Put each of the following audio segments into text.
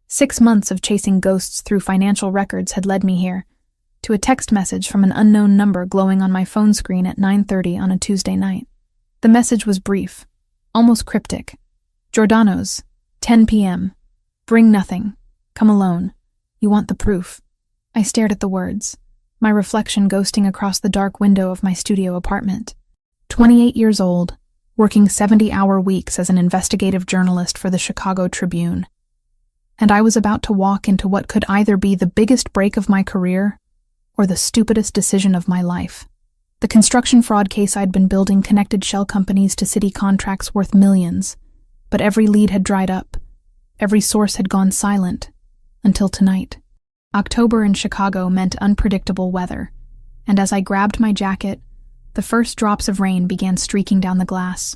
6 months of chasing ghosts through financial records had led me here, to a text message from an unknown number glowing on my phone screen at 9:30 on a Tuesday night. The message was brief, almost cryptic. Giordano's, 10 p.m. Bring nothing. Come alone. You want the proof. I stared at the words, my reflection ghosting across the dark window of my studio apartment. 28 years old, working 70-hour weeks as an investigative journalist for the Chicago Tribune. And I was about to walk into what could either be the biggest break of my career or the stupidest decision of my life. The construction fraud case I'd been building connected shell companies to city contracts worth millions, but every lead had dried up. Every source had gone silent, until tonight. October in Chicago meant unpredictable weather, and as I grabbed my jacket, the first drops of rain began streaking down the glass.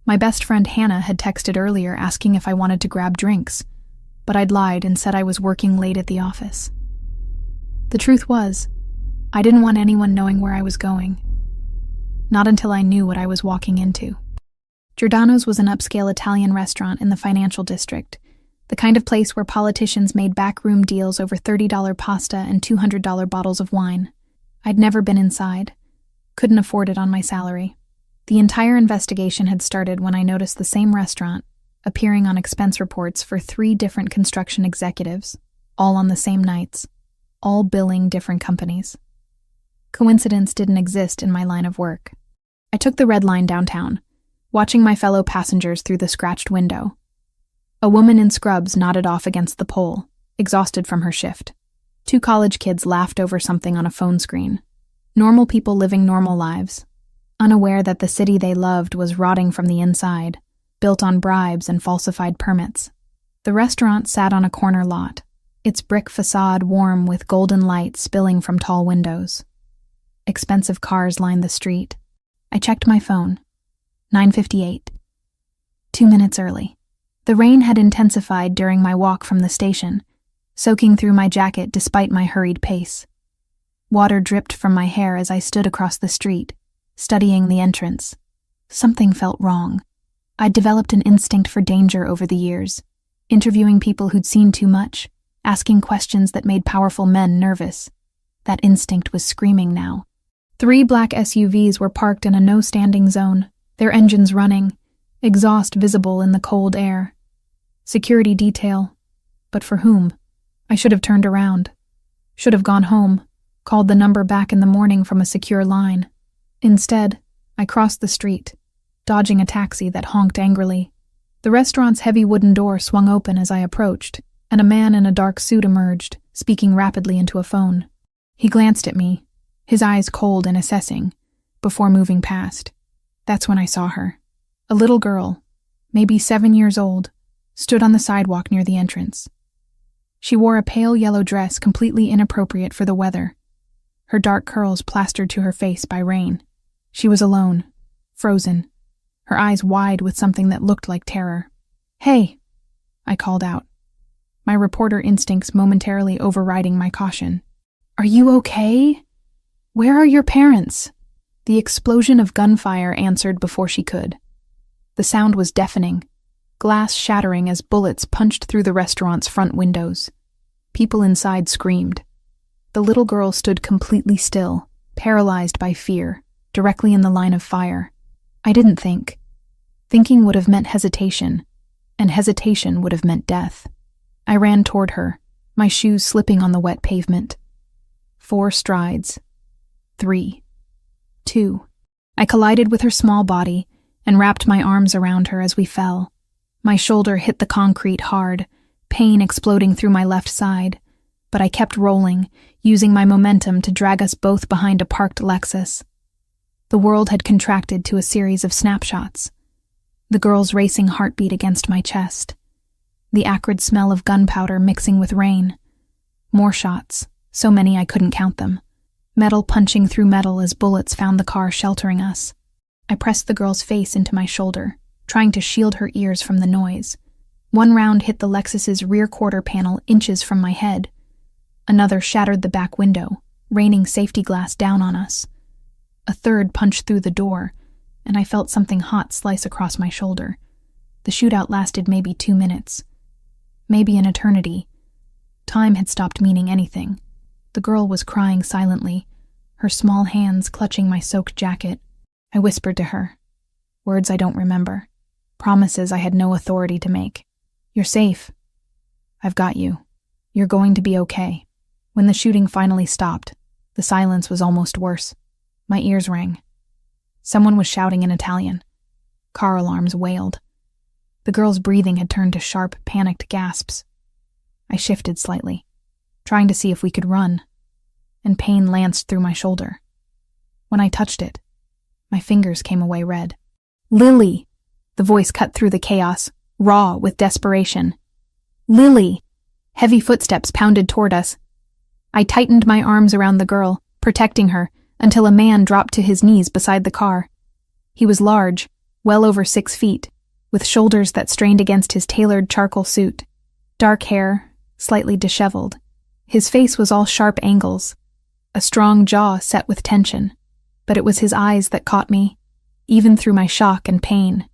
My best friend Hannah had texted earlier asking if I wanted to grab drinks, but I'd lied and said I was working late at the office. The truth was, I didn't want anyone knowing where I was going. Not until I knew what I was walking into. Giordano's was an upscale Italian restaurant in the financial district, the kind of place where politicians made backroom deals over $30 pasta and $200 bottles of wine. I'd never been inside. Couldn't afford it on my salary. The entire investigation had started when I noticed the same restaurant appearing on expense reports for 3 different construction executives, all on the same nights, all billing different companies. Coincidence didn't exist in my line of work. I took the red line downtown, watching my fellow passengers through the scratched window. A woman in scrubs nodded off against the pole, exhausted from her shift. 2 college kids laughed over something on a phone screen. Normal people living normal lives, unaware that the city they loved was rotting from the inside, built on bribes and falsified permits. The restaurant sat on a corner lot, its brick facade warm with golden light spilling from tall windows. Expensive cars lined the street. I checked my phone. 9:58. 2 minutes early. The rain had intensified during my walk from the station, soaking through my jacket despite my hurried pace. Water dripped from my hair as I stood across the street, studying the entrance. Something felt wrong. I'd developed an instinct for danger over the years, interviewing people who'd seen too much, asking questions that made powerful men nervous. That instinct was screaming now. 3 black SUVs were parked in a no-standing zone, their engines running, exhaust visible in the cold air. Security detail. But for whom? I should have turned around. Should have gone home, called the number back in the morning from a secure line. Instead, I crossed the street, dodging a taxi that honked angrily. The restaurant's heavy wooden door swung open as I approached, and a man in a dark suit emerged, speaking rapidly into a phone. He glanced at me, his eyes cold and assessing, before moving past. That's when I saw her. A little girl, maybe 7 years old, stood on the sidewalk near the entrance. She wore a pale yellow dress completely inappropriate for the weather, her dark curls plastered to her face by rain. She was alone, frozen, her eyes wide with something that looked like terror. "Hey," I called out, my reporter instincts momentarily overriding my caution. "Are you okay? Where are your parents?" The explosion of gunfire answered before she could. The sound was deafening, glass shattering as bullets punched through the restaurant's front windows. People inside screamed. The little girl stood completely still, paralyzed by fear, directly in the line of fire. I didn't think. Thinking would have meant hesitation, and hesitation would have meant death. I ran toward her, my shoes slipping on the wet pavement. 4 strides. 3. 2. I collided with her small body and wrapped my arms around her as we fell. My shoulder hit the concrete hard, pain exploding through my left side, but I kept rolling, using my momentum to drag us both behind a parked Lexus. The world had contracted to a series of snapshots. The girl's racing heartbeat against my chest. The acrid smell of gunpowder mixing with rain. More shots, so many I couldn't count them. Metal punching through metal as bullets found the car sheltering us. I pressed the girl's face into my shoulder, trying to shield her ears from the noise. One round hit the Lexus's rear quarter panel inches from my head. Another shattered the back window, raining safety glass down on us. A third punched through the door, and I felt something hot slice across my shoulder. The shootout lasted maybe 2 minutes. Maybe an eternity. Time had stopped meaning anything. The girl was crying silently, her small hands clutching my soaked jacket. I whispered to her. Words I don't remember. Promises I had no authority to make. You're safe. I've got you. You're going to be okay. When the shooting finally stopped, the silence was almost worse. My ears rang. Someone was shouting in Italian. Car alarms wailed. The girl's breathing had turned to sharp, panicked gasps. I shifted slightly, trying to see if we could run, and pain lanced through my shoulder. When I touched it, my fingers came away red. Lily! The voice cut through the chaos, raw with desperation. Lily! Heavy footsteps pounded toward us. I tightened my arms around the girl, protecting her, until a man dropped to his knees beside the car. He was large, well over 6 feet, with shoulders that strained against his tailored charcoal suit. Dark hair, slightly disheveled. His face was all sharp angles, a strong jaw set with tension. But it was his eyes that caught me, even through my shock and pain.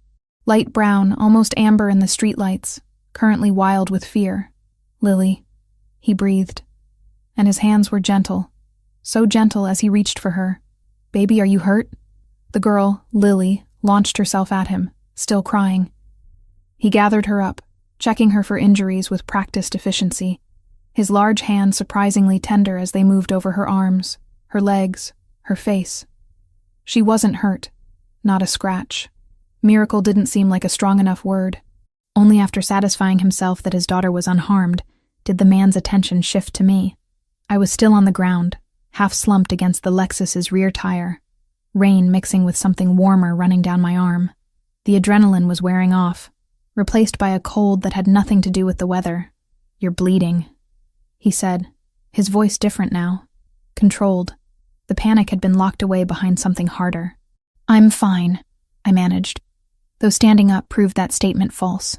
Light brown, almost amber in the streetlights, currently wild with fear. Lily, he breathed, and his hands were gentle, so gentle as he reached for her. Baby, are you hurt? The girl, Lily, launched herself at him, still crying. He gathered her up, checking her for injuries with practiced efficiency, his large hands surprisingly tender as they moved over her arms, her legs, her face. She wasn't hurt, not a scratch. Miracle didn't seem like a strong enough word. Only after satisfying himself that his daughter was unharmed did the man's attention shift to me. I was still on the ground, half slumped against the Lexus's rear tire, rain mixing with something warmer running down my arm. The adrenaline was wearing off, replaced by a cold that had nothing to do with the weather. You're bleeding, he said, his voice different now, controlled. The panic had been locked away behind something harder. I'm fine, I managed, though standing up proved that statement false.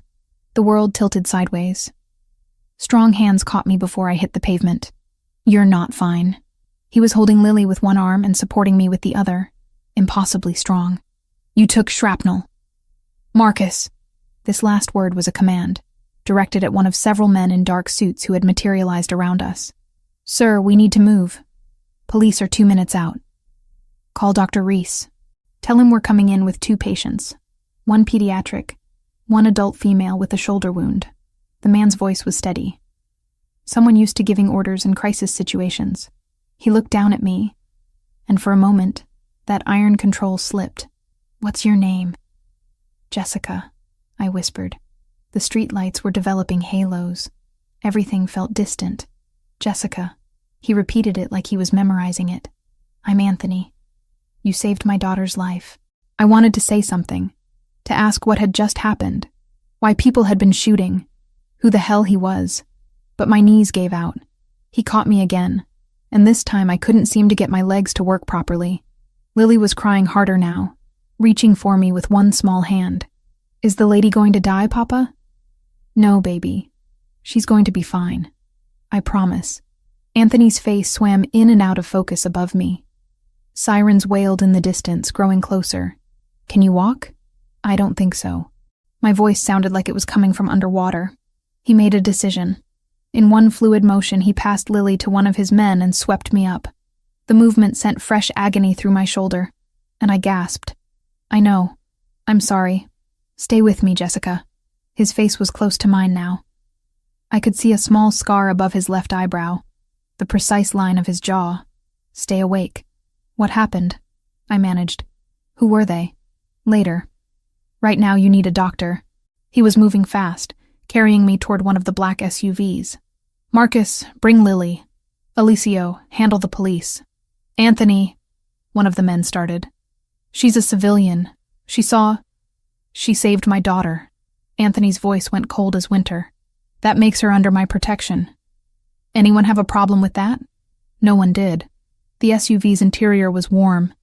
The world tilted sideways. Strong hands caught me before I hit the pavement. You're not fine. He was holding Lily with one arm and supporting me with the other, impossibly strong. You took shrapnel. Marcus. This last word was a command, directed at one of several men in dark suits who had materialized around us. Sir, we need to move. Police are 2 minutes out. Call Dr. Reese. Tell him we're coming in with 2 patients. 1 pediatric, 1 adult female with a shoulder wound. The man's voice was steady. Someone used to giving orders in crisis situations. He looked down at me, and for a moment, that iron control slipped. What's your name? Jessica, I whispered. The streetlights were developing halos. Everything felt distant. Jessica. He repeated it like he was memorizing it. I'm Anthony. You saved my daughter's life. I wanted to say something, to ask what had just happened, why people had been shooting, who the hell he was, but my knees gave out. He caught me again, and this time I couldn't seem to get my legs to work properly. Lily was crying harder now, reaching for me with one small hand. Is the lady going to die, Papa? No, baby. She's going to be fine. I promise. Anthony's face swam in and out of focus above me. Sirens wailed in the distance, growing closer. Can you walk? I don't think so. My voice sounded like it was coming from underwater. He made a decision. In one fluid motion, he passed Lily to one of his men and swept me up. The movement sent fresh agony through my shoulder, and I gasped. I know. I'm sorry. Stay with me, Jessica. His face was close to mine now. I could see a small scar above his left eyebrow, the precise line of his jaw. Stay awake. What happened? I managed. Who were they? Later. Right now you need a doctor. He was moving fast, carrying me toward one of the black SUVs. Marcus, bring Lily. Alicio, handle the police. Anthony, one of the men started. She's a civilian. She saved my daughter. Anthony's voice went cold as winter. That makes her under my protection. Anyone have a problem with that? No one did. The SUV's interior was warm,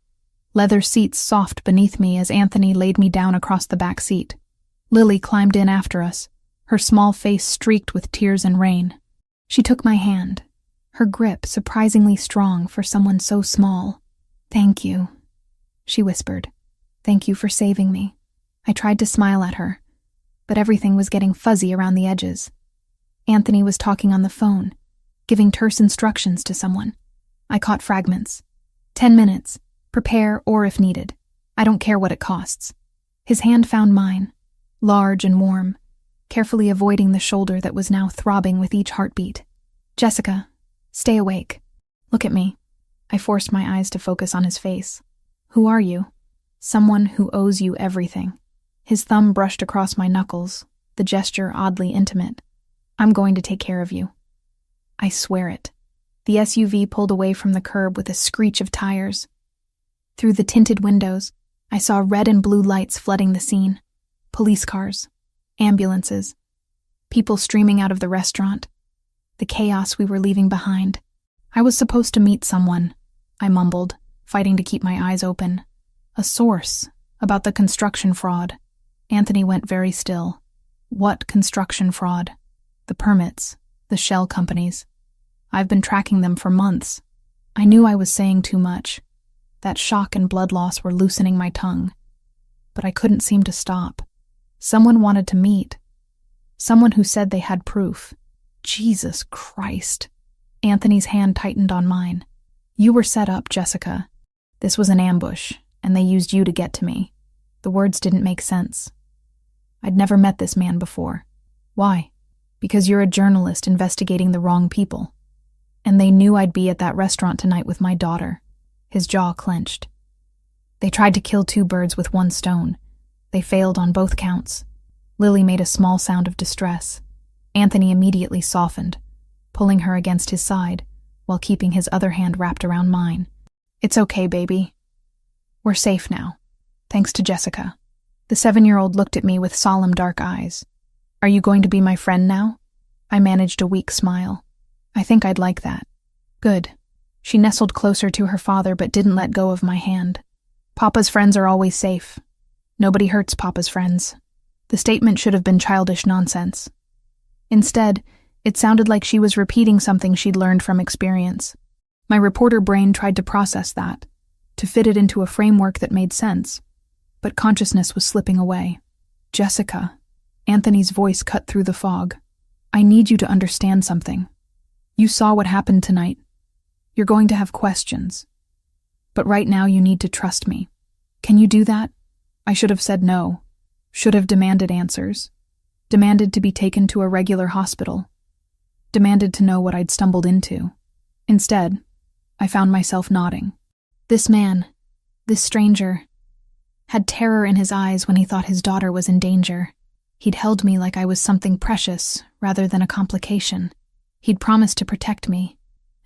leather seats soft beneath me as Anthony laid me down across the back seat. Lily climbed in after us, her small face streaked with tears and rain. She took my hand, her grip surprisingly strong for someone so small. Thank you, she whispered. Thank you for saving me. I tried to smile at her, but everything was getting fuzzy around the edges. Anthony was talking on the phone, giving terse instructions to someone. I caught fragments. 10 minutes. Prepare, or if needed. I don't care what it costs. His hand found mine, large and warm, carefully avoiding the shoulder that was now throbbing with each heartbeat. Jessica, stay awake. Look at me. I forced my eyes to focus on his face. Who are you? Someone who owes you everything. His thumb brushed across my knuckles, the gesture oddly intimate. I'm going to take care of you. I swear it. The SUV pulled away from the curb with a screech of tires. Through the tinted windows, I saw red and blue lights flooding the scene. Police cars, ambulances, people streaming out of the restaurant. The chaos we were leaving behind. I was supposed to meet someone, I mumbled, fighting to keep my eyes open. A source, about the construction fraud. Anthony went very still. What construction fraud? The permits, the shell companies. I've been tracking them for months. I knew I was saying too much. That shock and blood loss were loosening my tongue. But I couldn't seem to stop. Someone wanted to meet. Someone who said they had proof. Jesus Christ. Anthony's hand tightened on mine. You were set up, Jessica. This was an ambush, and they used you to get to me. The words didn't make sense. I'd never met this man before. Why? Because you're a journalist investigating the wrong people. And they knew I'd be at that restaurant tonight with my daughter. His jaw clenched. They tried to kill 2 birds with 1 stone. They failed on both counts. Lily made a small sound of distress. Anthony immediately softened, pulling her against his side, while keeping his other hand wrapped around mine. It's okay, baby. We're safe now. Thanks to Jessica. The 7-year-old looked at me with solemn dark eyes. Are you going to be my friend now? I managed a weak smile. I think I'd like that. Good. She nestled closer to her father but didn't let go of my hand. Papa's friends are always safe. Nobody hurts Papa's friends. The statement should have been childish nonsense. Instead, it sounded like she was repeating something she'd learned from experience. My reporter brain tried to process that, to fit it into a framework that made sense. But consciousness was slipping away. Jessica. Anthony's voice cut through the fog. I need you to understand something. You saw what happened tonight. You're going to have questions. But right now you need to trust me. Can you do that? I should have said no. Should have demanded answers. Demanded to be taken to a regular hospital. Demanded to know what I'd stumbled into. Instead, I found myself nodding. This man, this stranger, had terror in his eyes when he thought his daughter was in danger. He'd held me like I was something precious rather than a complication. He'd promised to protect me,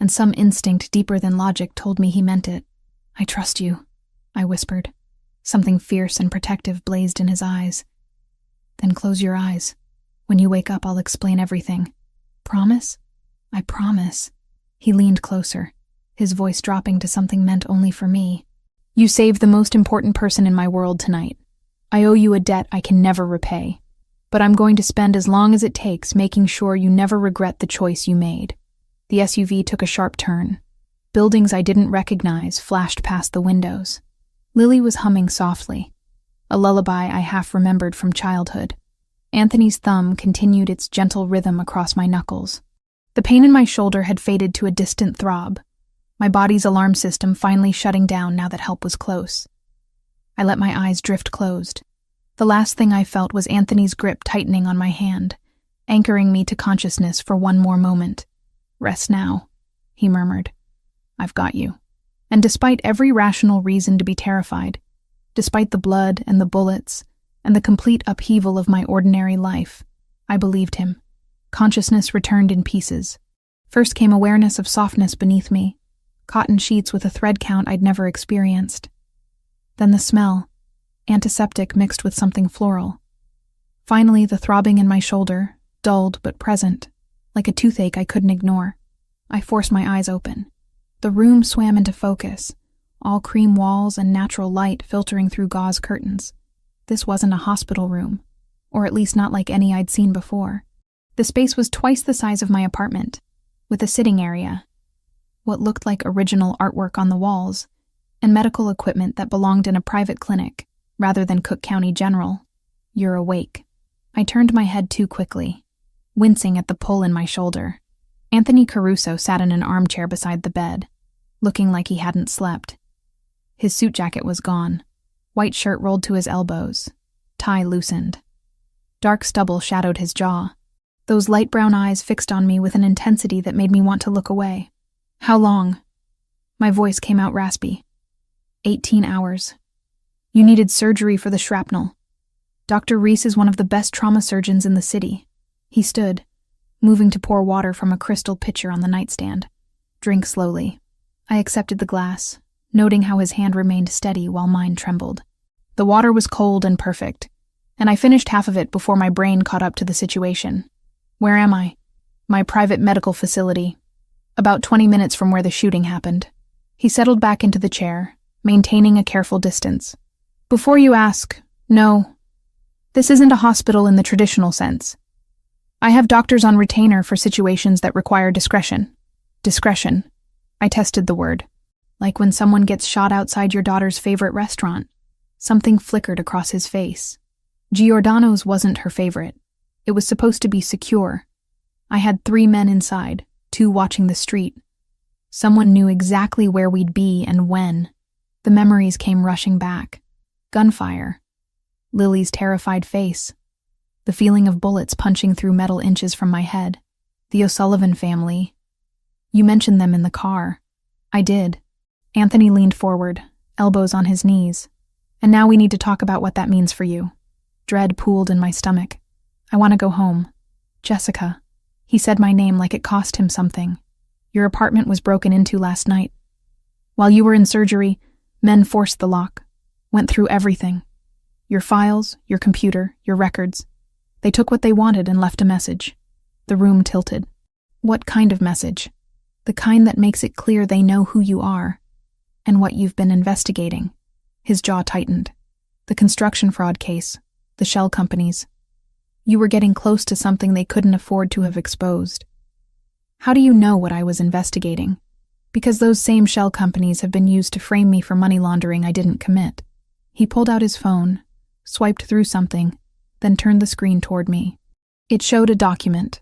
and some instinct deeper than logic told me he meant it. I trust you, I whispered. Something fierce and protective blazed in his eyes. Then close your eyes. When you wake up, I'll explain everything. Promise? I promise. He leaned closer, his voice dropping to something meant only for me. You saved the most important person in my world tonight. I owe you a debt I can never repay. But I'm going to spend as long as it takes making sure you never regret the choice you made. The SUV took a sharp turn. Buildings I didn't recognize flashed past the windows. Lily was humming softly, a lullaby I half remembered from childhood. Anthony's thumb continued its gentle rhythm across my knuckles. The pain in my shoulder had faded to a distant throb, my body's alarm system finally shutting down now that help was close. I let my eyes drift closed. The last thing I felt was Anthony's grip tightening on my hand, anchoring me to consciousness for one more moment. Rest now, he murmured. I've got you. And despite every rational reason to be terrified, despite the blood and the bullets and the complete upheaval of my ordinary life, I believed him. Consciousness returned in pieces. First came awareness of softness beneath me, cotton sheets with a thread count I'd never experienced. Then the smell, antiseptic mixed with something floral. Finally, the throbbing in my shoulder, dulled but present, like a toothache I couldn't ignore. I forced my eyes open. The room swam into focus, all cream walls and natural light filtering through gauze curtains. This wasn't a hospital room, or at least not like any I'd seen before. The space was twice the size of my apartment, with a sitting area, what looked like original artwork on the walls, and medical equipment that belonged in a private clinic, rather than Cook County General. You're awake. I turned my head too quickly. wincing at the pull in my shoulder. Anthony Caruso sat in an armchair beside the bed, looking like he hadn't slept. His suit jacket was gone, white shirt rolled to his elbows, tie loosened. Dark stubble shadowed his jaw, those light brown eyes fixed on me with an intensity that made me want to look away. "How long?" My voice came out raspy. 18 hours. You needed surgery for the shrapnel. Dr. Reese is one of the best trauma surgeons in the city. He stood, moving to pour water from a crystal pitcher on the nightstand. Drink slowly. I accepted the glass, noting how his hand remained steady while mine trembled. The water was cold and perfect, and I finished half of it before my brain caught up to the situation. Where am I? My private medical facility. About 20 minutes from where the shooting happened. He settled back into the chair, maintaining a careful distance. Before you ask, no. This isn't a hospital in the traditional sense. I have doctors on retainer for situations that require discretion. Discretion. I tested the word. Like when someone gets shot outside your daughter's favorite restaurant. Something flickered across his face. Giordano's wasn't her favorite. It was supposed to be secure. I had 3 men inside, 2 watching the street. Someone knew exactly where we'd be and when. The memories came rushing back. Gunfire. Lily's terrified face. The feeling of bullets punching through metal inches from my head. The O'Sullivan family. You mentioned them in the car. I did. Anthony leaned forward, elbows on his knees. And now we need to talk about what that means for you. Dread pooled in my stomach. I want to go home. Jessica. He said my name like it cost him something. Your apartment was broken into last night. While you were in surgery, men forced the lock. Went through everything. Your files, your computer, your records. They took what they wanted and left a message. The room tilted. What kind of message? The kind that makes it clear they know who you are and what you've been investigating. His jaw tightened. The construction fraud case, the shell companies. You were getting close to something they couldn't afford to have exposed. How do you know what I was investigating? Because those same shell companies have been used to frame me for money laundering I didn't commit. He pulled out his phone, swiped through something, then turned the screen toward me. It showed a document,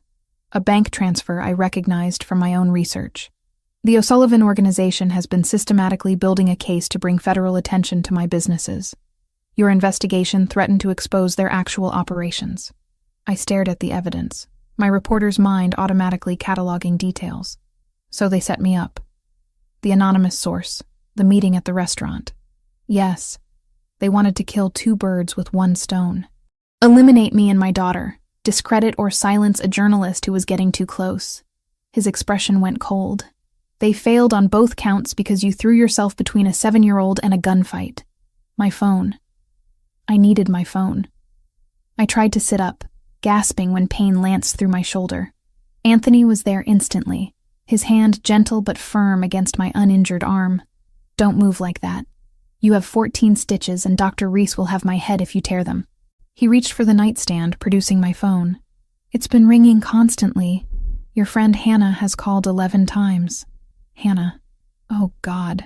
a bank transfer I recognized from my own research. The O'Sullivan organization has been systematically building a case to bring federal attention to my businesses. Your investigation threatened to expose their actual operations. I stared at the evidence, my reporter's mind automatically cataloging details. So they set me up. The anonymous source, the meeting at the restaurant. Yes, they wanted to kill 2 birds with 1 stone. Eliminate me and my daughter, discredit or silence a journalist who was getting too close. His expression went cold. They failed on both counts because you threw yourself between a 7-year-old and a gunfight. My phone. I needed my phone. I tried to sit up, gasping when pain lanced through my shoulder. Anthony was there instantly, his hand gentle but firm against my uninjured arm. Don't move like that. You have 14 stitches and Dr. Reese will have my head if you tear them. He reached for the nightstand, producing my phone. It's been ringing constantly. Your friend Hannah has called 11 times. Hannah. Oh, God.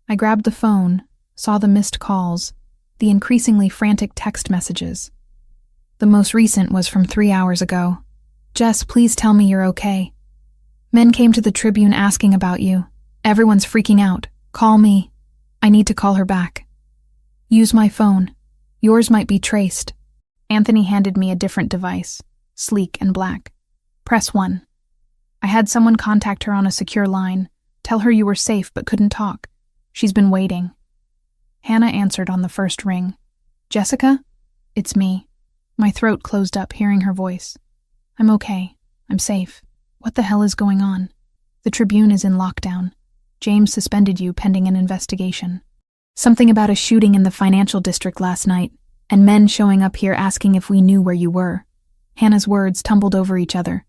I grabbed the phone, saw the missed calls, the increasingly frantic text messages. The most recent was from 3 hours ago. Jess, please tell me you're okay. Men came to the Tribune asking about you. Everyone's freaking out. Call me. I need to call her back. Use my phone. Yours might be traced. Anthony handed me a different device, sleek and black. Press 1. I had someone contact her on a secure line. Tell her you were safe but couldn't talk. She's been waiting. Hannah answered on the first ring. Jessica? It's me. My throat closed up hearing her voice. I'm okay. I'm safe. What the hell is going on? The Tribune is in lockdown. James suspended you pending an investigation. Something about a shooting in the financial district last night, and men showing up here asking if we knew where you were. Hannah's words tumbled over each other.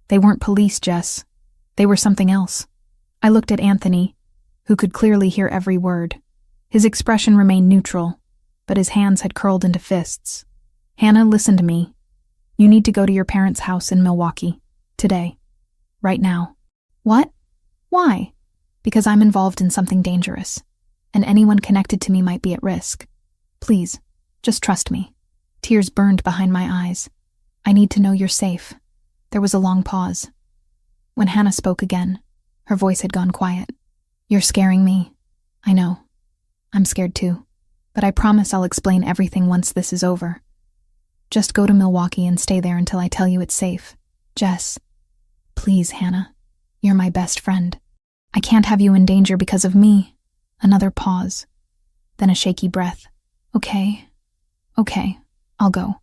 They weren't police, Jess. They were something else. I looked at Anthony, who could clearly hear every word. His expression remained neutral, but his hands had curled into fists. Hannah, listen to me. You need to go to your parents' house in Milwaukee. Today. Right now. What? Why? Because I'm involved in something dangerous, and anyone connected to me might be at risk. Please, just trust me. Tears burned behind my eyes. I need to know you're safe. There was a long pause. When Hannah spoke again, her voice had gone quiet. "You're scaring me. I know. I'm scared too. But I promise I'll explain everything once this is over. Just go to Milwaukee and stay there until I tell you it's safe. Jess. Please, Hannah. You're my best friend. I can't have you in danger because of me." Another pause. Then a shaky breath. Okay, I'll go.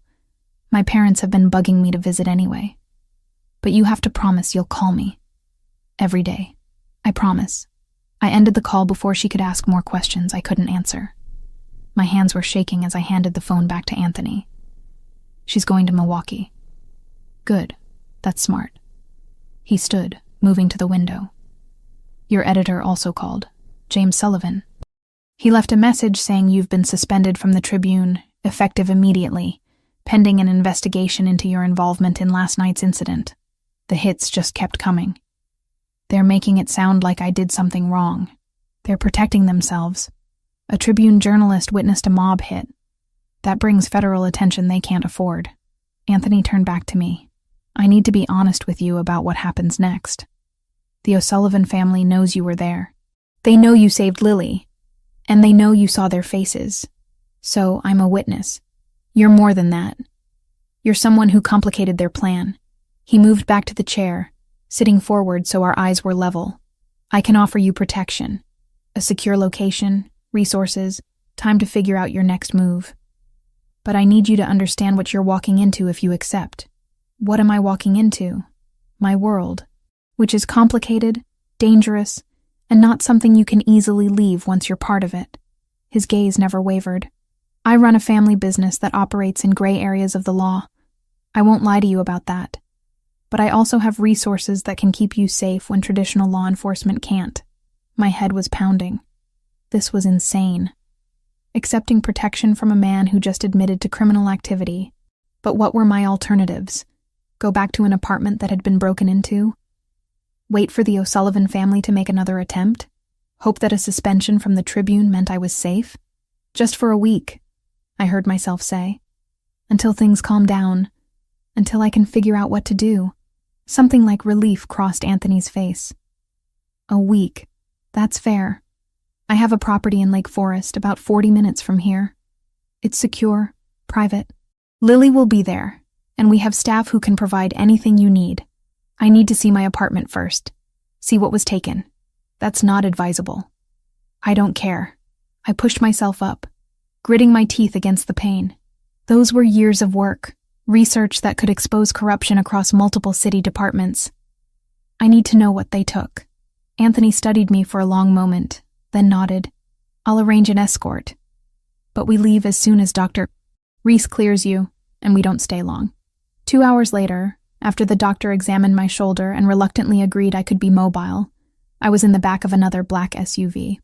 My parents have been bugging me to visit anyway. But you have to promise you'll call me. Every day. I promise. I ended the call before she could ask more questions I couldn't answer. My hands were shaking as I handed the phone back to Anthony. "She's going to Milwaukee." "Good. That's smart." He stood, moving to the window. "Your editor also called. James Sullivan. He left a message saying you've been suspended from the Tribune, effective immediately, pending an investigation into your involvement in last night's incident. The hits just kept coming. They're making it sound like I did something wrong. They're protecting themselves. A Tribune journalist witnessed a mob hit. That brings federal attention they can't afford." Anthony turned back to me. "I need to be honest with you about what happens next. The O'Sullivan family knows you were there. They know you saved Lily, and they know you saw their faces. So I'm a witness. You're more than that. You're someone who complicated their plan." He moved back to the chair, sitting forward so our eyes were level. "I can offer you protection, a secure location, resources, time to figure out your next move. But I need you to understand what you're walking into if you accept." "What am I walking into?" "My world, which is complicated, dangerous, and not something you can easily leave once you're part of it." His gaze never wavered. "I run a family business that operates in gray areas of the law. I won't lie to you about that. But I also have resources that can keep you safe when traditional law enforcement can't." My head was pounding. This was insane. Accepting protection from a man who just admitted to criminal activity. But what were my alternatives? Go back to an apartment that had been broken into? Wait for the O'Sullivan family to make another attempt? Hope that a suspension from the Tribune meant I was safe? "Just for a week," I heard myself say. "Until things calm down. Until I can figure out what to do." Something like relief crossed Anthony's face. "A week. That's fair. I have a property in Lake Forest, about 40 minutes from here. It's secure, private. Lily will be there, and we have staff who can provide anything you need. I need to see my apartment first. See what was taken. That's not advisable." "I don't care." I pushed myself up, gritting my teeth against the pain. Those were years of work, research that could expose corruption across multiple city departments. "I need to know what they took." Anthony studied me for a long moment, then nodded. "I'll arrange an escort. But we leave as soon as Dr. Reese clears you, and we don't stay long." 2 hours later, after the doctor examined my shoulder and reluctantly agreed I could be mobile, I was in the back of another black SUV.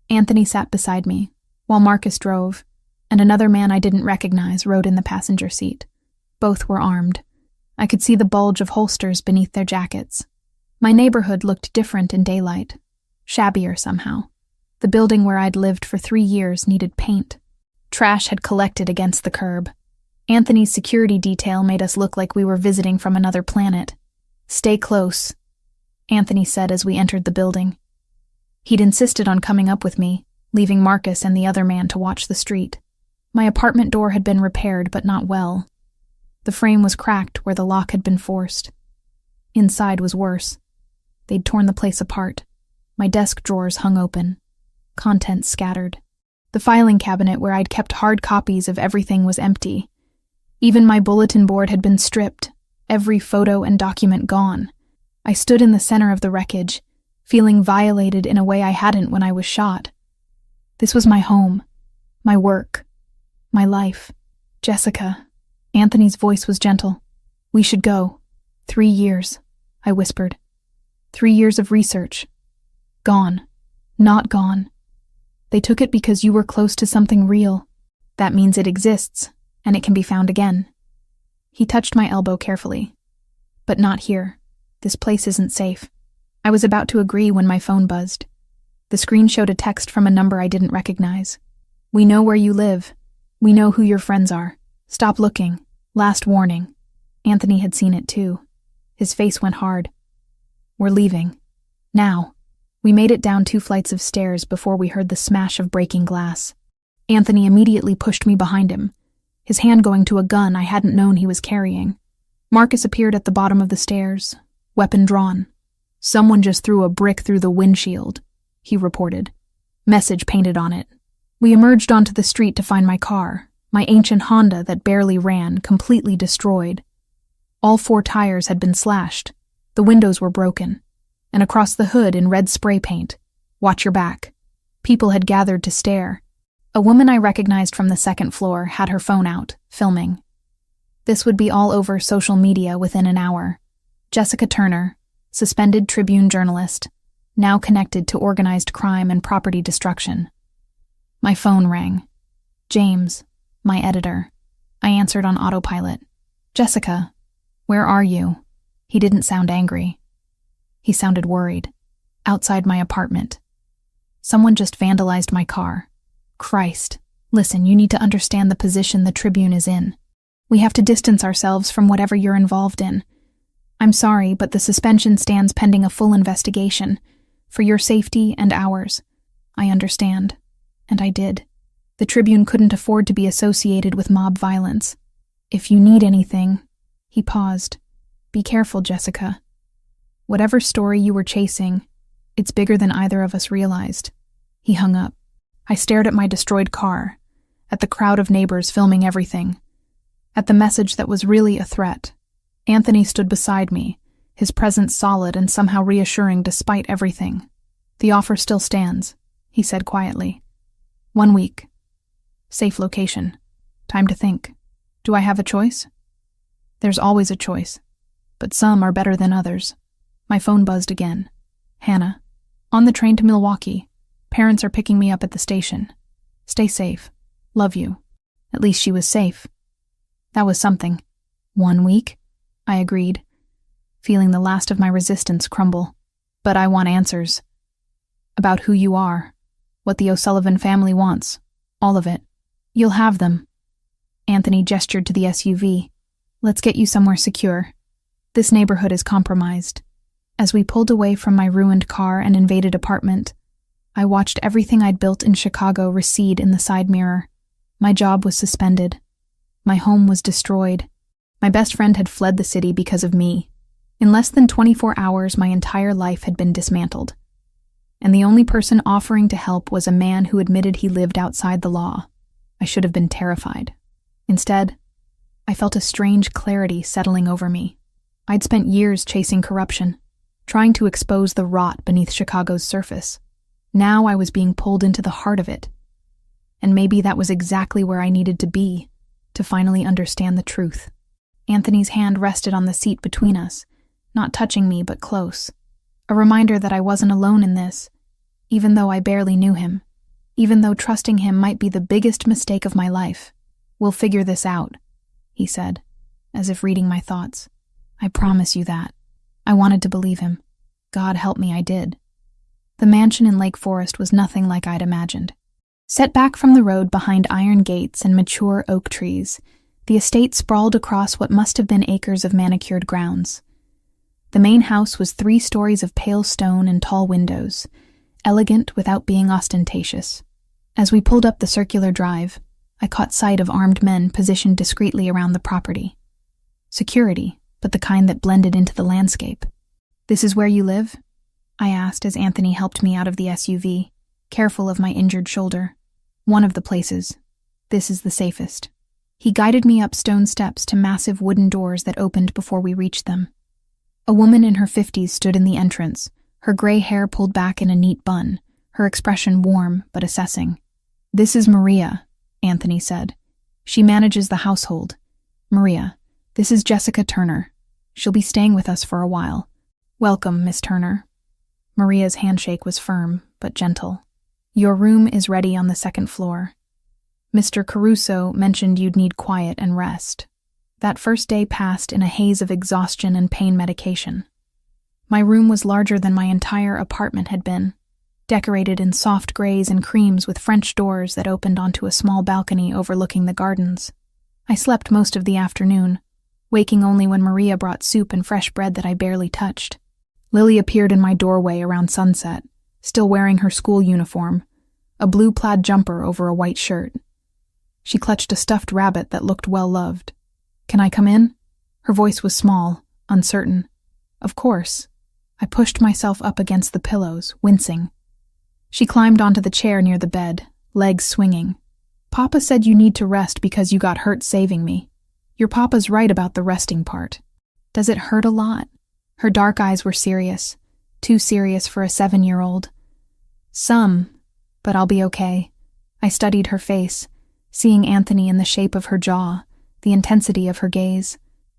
Anthony sat beside me, while Marcus drove, and another man I didn't recognize rode in the passenger seat. Both were armed. I could see the bulge of holsters beneath their jackets. My neighborhood looked different in daylight, shabbier somehow. The building where I'd lived for 3 years needed paint. Trash had collected against the curb. Anthony's security detail made us look like we were visiting from another planet. "Stay close," Anthony said as we entered the building. He'd insisted on coming up with me, leaving Marcus and the other man to watch the street. My apartment door had been repaired, but not well. The frame was cracked where the lock had been forced. Inside was worse. They'd torn the place apart. My desk drawers hung open. Contents scattered. The filing cabinet where I'd kept hard copies of everything was empty. Even my bulletin board had been stripped, every photo and document gone. I stood in the center of the wreckage, feeling violated in a way I hadn't when I was shot. This was my home, my work, my life. "Jessica," Anthony's voice was gentle. "We should go. 3 years, I whispered. 3 years of research. Gone. Not gone. They took it because you were close to something real. That means it exists, and it can be found again." He touched my elbow carefully. "But not here. This place isn't safe." I was about to agree when my phone buzzed. The screen showed a text from a number I didn't recognize. "We know where you live. We know who your friends are. Stop looking. Last warning." Anthony had seen it too. His face went hard. "We're leaving. Now." We made it down 2 flights of stairs before we heard the smash of breaking glass. Anthony immediately pushed me behind him, his hand going to a gun I hadn't known he was carrying. Marcus appeared at the bottom of the stairs, weapon drawn. "Someone just threw a brick through the windshield," he reported. Message painted on it. We emerged onto the street to find my car, my ancient Honda that barely ran, completely destroyed. All 4 tires had been slashed. The windows were broken. And across the hood in red spray paint, "Watch your back." People had gathered to stare. A woman I recognized from the 2nd floor had her phone out, filming. This would be all over social media within an hour. Jessica Turner, suspended Tribune journalist, now connected to organized crime and property destruction. My phone rang. James, my editor. I answered on autopilot. "Jessica, where are you?" He didn't sound angry. He sounded worried. "Outside my apartment. Someone just vandalized my car." "Christ. Listen, you need to understand the position the Tribune is in. We have to distance ourselves from whatever you're involved in. I'm sorry, but the suspension stands pending a full investigation. For your safety and ours. I understand." And I did. The Tribune couldn't afford to be associated with mob violence. "If you need anything..." He paused. "Be careful, Jessica. Whatever story you were chasing, it's bigger than either of us realized." He hung up. I stared at my destroyed car, at the crowd of neighbors filming everything, at the message that was really a threat. Anthony stood beside me, his presence solid and somehow reassuring despite everything. "The offer still stands," he said quietly. 1 week. Safe location. Time to think. Do I have a choice? There's always a choice, but some are better than others. My phone buzzed again. "Hannah. On the train to Milwaukee. Parents are picking me up at the station. Stay safe. Love you." At least she was safe. That was something. 1 week? I agreed, feeling the last of my resistance crumble. "But I want answers. About who you are. What the O'Sullivan family wants. All of it. You'll have them." Anthony gestured to the SUV. "Let's get you somewhere secure. This neighborhood is compromised." As we pulled away from my ruined car and invaded apartment, I watched everything I'd built in Chicago recede in the side mirror. My job was suspended. My home was destroyed. My best friend had fled the city because of me. In less than 24 hours, my entire life had been dismantled. And the only person offering to help was a man who admitted he lived outside the law. I should have been terrified. Instead, I felt a strange clarity settling over me. I'd spent years chasing corruption, trying to expose the rot beneath Chicago's surface. Now I was being pulled into the heart of it. And maybe that was exactly where I needed to be, to finally understand the truth. Anthony's hand rested on the seat between us, not touching me but close. A reminder that I wasn't alone in this, even though I barely knew him, even though trusting him might be the biggest mistake of my life. "We'll figure this out," he said, as if reading my thoughts. "I promise you that." I wanted to believe him. God help me, I did. The mansion in Lake Forest was nothing like I'd imagined. Set back from the road behind iron gates and mature oak trees, the estate sprawled across what must have been acres of manicured grounds. The main house was 3 stories of pale stone and tall windows, elegant without being ostentatious. As we pulled up the circular drive, I caught sight of armed men positioned discreetly around the property. Security, but the kind that blended into the landscape. "This is where you live?" I asked as Anthony helped me out of the SUV, careful of my injured shoulder. "One of the places. This is the safest." He guided me up stone steps to massive wooden doors that opened before we reached them. A woman in her 50s stood in the entrance, her gray hair pulled back in a neat bun, her expression warm but assessing. "This is Maria," Anthony said. "She manages the household. Maria, this is Jessica Turner. She'll be staying with us for a while. Welcome, Miss Turner." Maria's handshake was firm, but gentle. "Your room is ready on the 2nd floor. Mr. Caruso mentioned you'd need quiet and rest." That first day passed in a haze of exhaustion and pain medication. My room was larger than my entire apartment had been, decorated in soft grays and creams with French doors that opened onto a small balcony overlooking the gardens. I slept most of the afternoon, waking only when Maria brought soup and fresh bread that I barely touched. Lily appeared in my doorway around sunset, still wearing her school uniform, a blue plaid jumper over a white shirt. She clutched a stuffed rabbit that looked well-loved. "Can I come in?" Her voice was small, uncertain. Of course. I pushed myself up against the pillows, wincing. She climbed onto the chair near the bed, legs swinging. "Papa said you need to rest because you got hurt saving me. Your papa's right about the resting part. Does it hurt a lot?" Her dark eyes were serious, too serious for a 7-year-old. "Some, but I'll be okay." I studied her face, seeing Anthony in the shape of her jaw, the intensity of her gaze.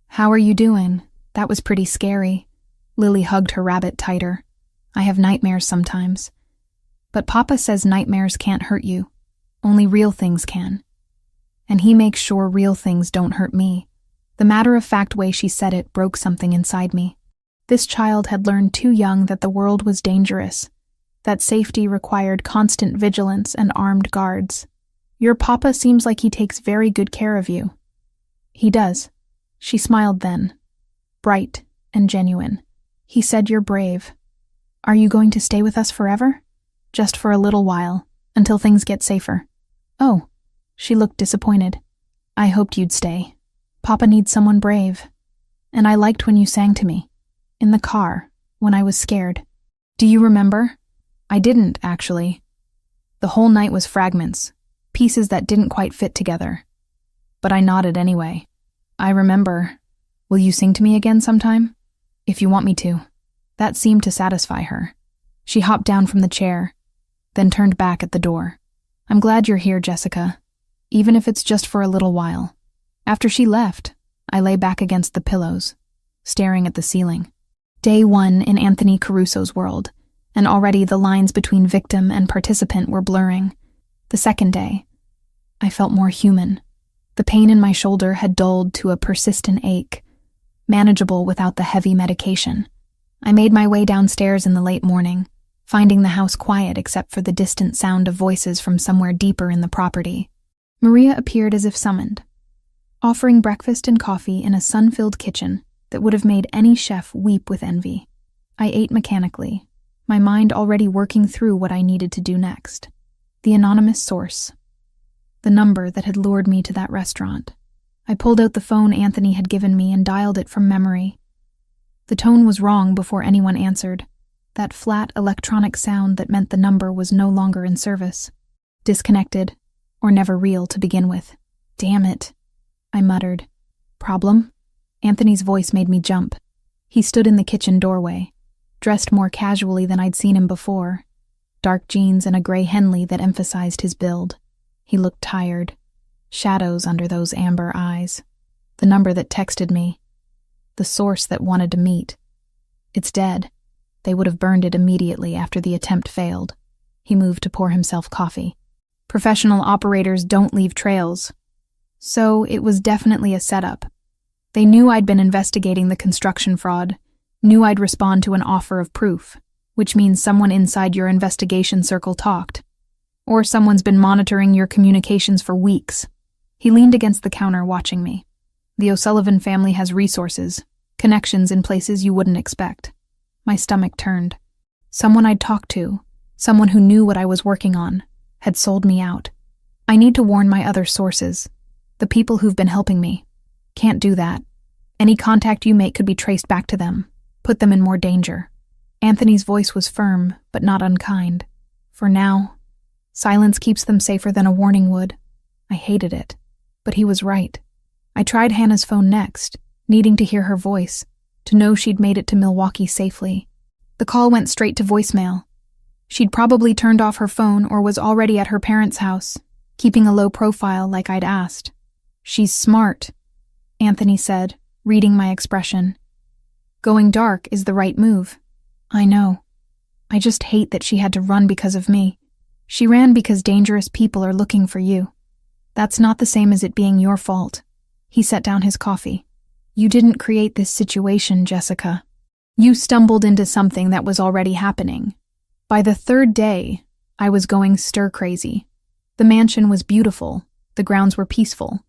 "How are you doing? That was pretty scary." Lily hugged her rabbit tighter. "I have nightmares sometimes. But Papa says nightmares can't hurt you. Only real things can. And he makes sure real things don't hurt me." The matter-of-fact way she said it broke something inside me. This child had learned too young that the world was dangerous, that safety required constant vigilance and armed guards. "Your papa seems like he takes very good care of you." "He does." She smiled then, bright and genuine. "He said you're brave. Are you going to stay with us forever?" "Just for a little while, until things get safer." "Oh." She looked disappointed. "I hoped you'd stay. Papa needs someone brave. And I liked when you sang to me. In the car, when I was scared. Do you remember?" I didn't, actually. The whole night was fragments, pieces that didn't quite fit together. But I nodded anyway. "I remember. Will you sing to me again sometime?" "If you want me to." That seemed to satisfy her. She hopped down from the chair, then turned back at the door. "I'm glad you're here, Jessica, even if it's just for a little while." After she left, I lay back against the pillows, staring at the ceiling. Day 1 in Anthony Caruso's world, and already the lines between victim and participant were blurring. The second day, I felt more human. The pain in my shoulder had dulled to a persistent ache, manageable without the heavy medication. I made my way downstairs in the late morning, finding the house quiet except for the distant sound of voices from somewhere deeper in the property. Maria appeared as if summoned, offering breakfast and coffee in a sun-filled kitchen that would have made any chef weep with envy. I ate mechanically, my mind already working through what I needed to do next. The anonymous source. The number that had lured me to that restaurant. I pulled out the phone Anthony had given me and dialed it from memory. The tone was wrong before anyone answered. That flat electronic sound that meant the number was no longer in service. Disconnected, or never real to begin with. "Damn it," I muttered. "Problem?" Anthony's voice made me jump. He stood in the kitchen doorway, dressed more casually than I'd seen him before. Dark jeans and a gray Henley that emphasized his build. He looked tired. Shadows under those amber eyes. The number that texted me. The source that wanted to meet. "It's dead. They would have burned it immediately after the attempt failed." He moved to pour himself coffee. "Professional operators don't leave trails." So it was definitely a setup. They knew I'd been investigating the construction fraud, knew I'd respond to an offer of proof, which means someone inside your investigation circle talked. Or someone's been monitoring your communications for weeks. He leaned against the counter watching me. The O'Sullivan family has resources, connections in places you wouldn't expect. My stomach turned. Someone I'd talked to, someone who knew what I was working on, had sold me out. I need to warn my other sources, the people who've been helping me. Can't do that. Any contact you make could be traced back to them, put them in more danger. Anthony's voice was firm, but not unkind. For now, silence keeps them safer than a warning would. I hated it, but he was right. I tried Hannah's phone next, needing to hear her voice, to know she'd made it to Milwaukee safely. The call went straight to voicemail. She'd probably turned off her phone or was already at her parents' house, keeping a low profile like I'd asked. "She's smart," Anthony said, reading my expression. "Going dark is the right move." "I know. I just hate that she had to run because of me. She ran because dangerous people are looking for you. That's not the same as it being your fault." He set down his coffee. "You didn't create this situation, Jessica. You stumbled into something that was already happening." By the third day, I was going stir-crazy. The mansion was beautiful, the grounds were peaceful,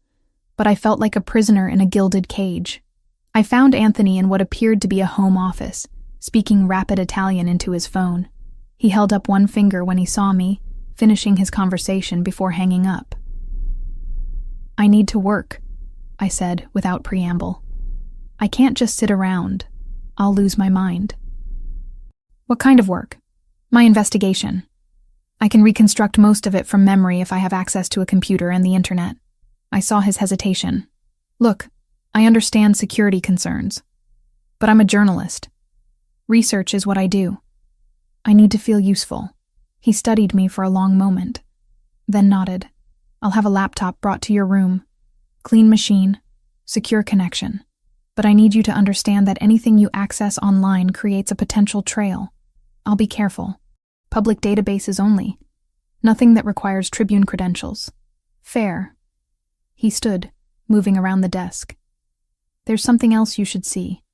but I felt like a prisoner in a gilded cage. I found Anthony in what appeared to be a home office, speaking rapid Italian into his phone. He held up one finger when he saw me, finishing his conversation before hanging up. "I need to work," I said without preamble. "I can't just sit around. I'll lose my mind." "What kind of work?" "My investigation. I can reconstruct most of it from memory if I have access to a computer and the internet." I saw his hesitation. "Look, I understand security concerns, but I'm a journalist. Research is what I do. I need to feel useful." He studied me for a long moment, then nodded. "I'll have a laptop brought to your room. Clean machine, secure connection. But I need you to understand that anything you access online creates a potential trail. I'll be careful. Public databases only. Nothing that requires Tribune credentials. Fair." He stood, moving around the desk. "There's something else you should see.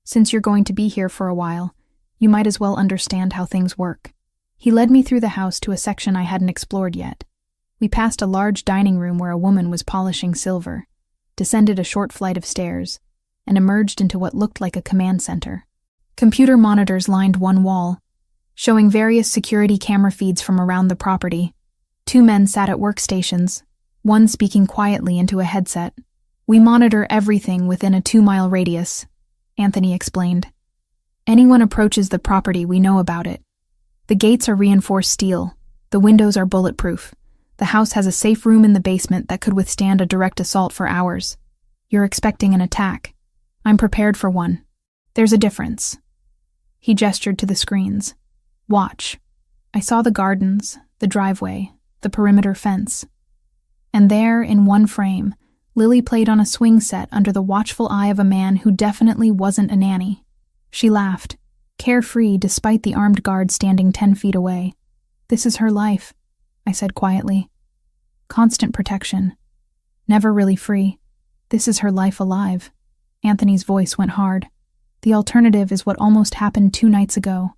Since you're going to be here for a while, you might as well understand how things work." He led me through the house to a section I hadn't explored yet. We passed a large dining room where a woman was polishing silver, descended a short flight of stairs, and emerged into what looked like a command center. Computer monitors lined one wall, showing various security camera feeds from around the property. 2 men sat at workstations, one speaking quietly into a headset. "We monitor everything within a 2-mile radius," Anthony explained. "Anyone approaches the property, we know about it. The gates are reinforced steel. The windows are bulletproof. The house has a safe room in the basement that could withstand a direct assault for hours. You're expecting an attack. I'm prepared for one. There's a difference." He gestured to the screens. "Watch." I saw the gardens, the driveway, the perimeter fence. And there, in one frame, Lily played on a swing set under the watchful eye of a man who definitely wasn't a nanny. She laughed, carefree despite the armed guard standing 10 feet away. "This is her life," I said quietly. "Constant protection. Never really free. This is her life alive." Anthony's voice went hard. "The alternative is what almost happened 2 nights ago.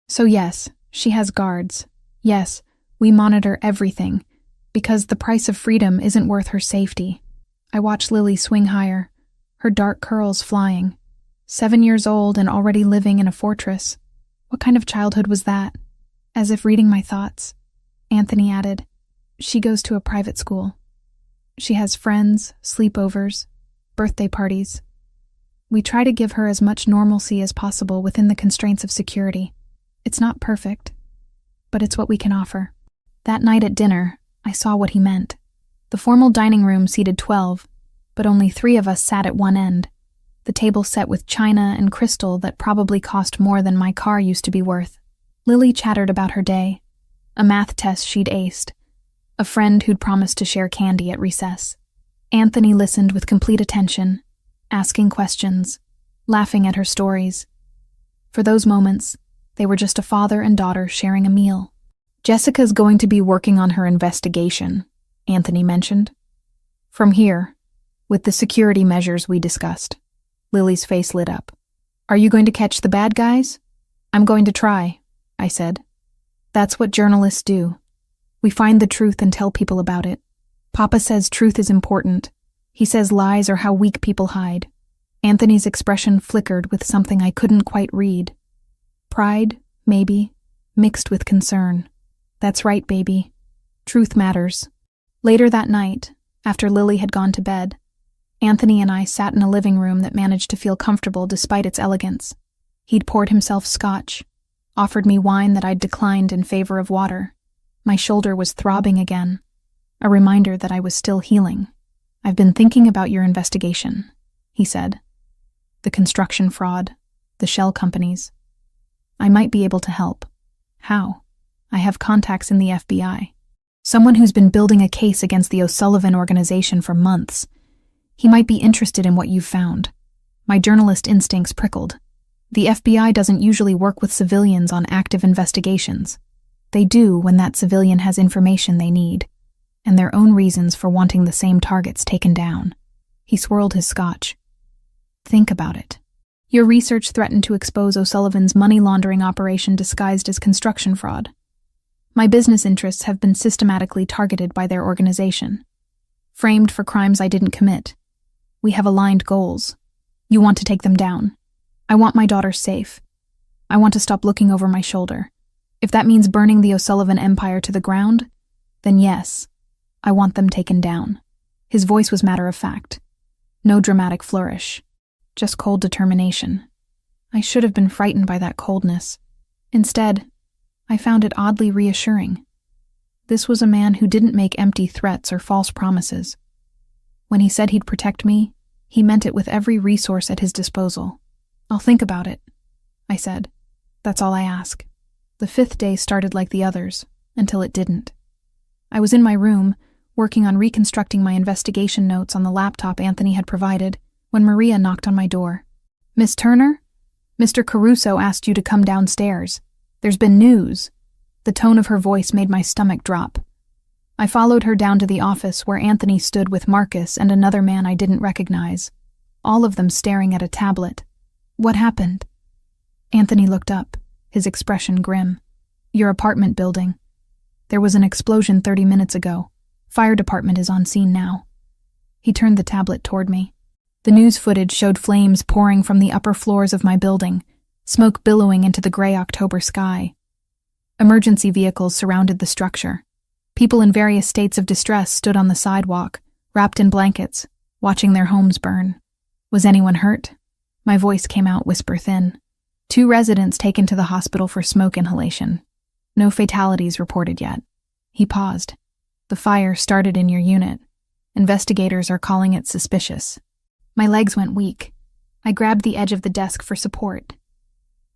So yes, she has guards. Yes, we monitor everything, because the price of freedom isn't worth her safety." I watched Lily swing higher, her dark curls flying. 7 years old and already living in a fortress. What kind of childhood was that? As if reading my thoughts, Anthony added, "She goes to a private school. She has friends, sleepovers, birthday parties. We try to give her as much normalcy as possible within the constraints of security. It's not perfect, but it's what we can offer." That night at dinner, I saw what he meant. The formal dining room seated 12, but only 3 of us sat at one end, the table set with china and crystal that probably cost more than my car used to be worth. Lily chattered about her day, a math test she'd aced, a friend who'd promised to share candy at recess. Anthony listened with complete attention, asking questions, laughing at her stories. For those moments, they were just a father and daughter sharing a meal. "Jessica's going to be working on her investigation," Anthony mentioned. "From here, with the security measures we discussed." Lily's face lit up. "Are you going to catch the bad guys?" "I'm going to try," I said. "That's what journalists do. We find the truth and tell people about it. Papa says truth is important. He says lies are how weak people hide." Anthony's expression flickered with something I couldn't quite read. Pride, maybe, mixed with concern. "That's right, baby. Truth matters." Later that night, after Lily had gone to bed, Anthony and I sat in a living room that managed to feel comfortable despite its elegance. He'd poured himself scotch, offered me wine that I'd declined in favor of water. My shoulder was throbbing again, a reminder that I was still healing. "I've been thinking about your investigation," he said. "The construction fraud, the shell companies. I might be able to help." "How?" "I have contacts in the FBI. Someone who's been building a case against the O'Sullivan organization for months. He might be interested in what you've found." My journalist instincts prickled. The FBI doesn't usually work with civilians on active investigations. They do when that civilian has information they need, and their own reasons for wanting the same targets taken down. He swirled his scotch. "Think about it. Your research threatened to expose O'Sullivan's money laundering operation disguised as construction fraud. My business interests have been systematically targeted by their organization, framed for crimes I didn't commit. We have aligned goals. You want to take them down. I want my daughter safe. I want to stop looking over my shoulder. If that means burning the O'Sullivan empire to the ground, then yes, I want them taken down. His voice was matter of fact. No dramatic flourish. Just cold determination. I should have been frightened by that coldness. Instead, I found it oddly reassuring. This was a man who didn't make empty threats or false promises. When he said he'd protect me, he meant it with every resource at his disposal. I'll think about it, I said. That's all I ask. The 5th day started like the others, until it didn't. I was in my room, working on reconstructing my investigation notes on the laptop Anthony had provided, when Maria knocked on my door. Miss Turner? Mr. Caruso asked you to come downstairs. There's been news. The tone of her voice made my stomach drop. I followed her down to the office where Anthony stood with Marcus and another man I didn't recognize, all of them staring at a tablet. What happened? Anthony looked up, his expression grim. Your apartment building. There was an explosion 30 minutes ago. Fire department is on scene now. He turned the tablet toward me. The news footage showed flames pouring from the upper floors of my building, smoke billowing into the gray October sky. Emergency vehicles surrounded the structure. People in various states of distress stood on the sidewalk, wrapped in blankets, watching their homes burn. Was anyone hurt? My voice came out whisper thin. 2 residents taken to the hospital for smoke inhalation. No fatalities reported yet. He paused. The fire started in your unit. Investigators are calling it suspicious. My legs went weak. I grabbed the edge of the desk for support.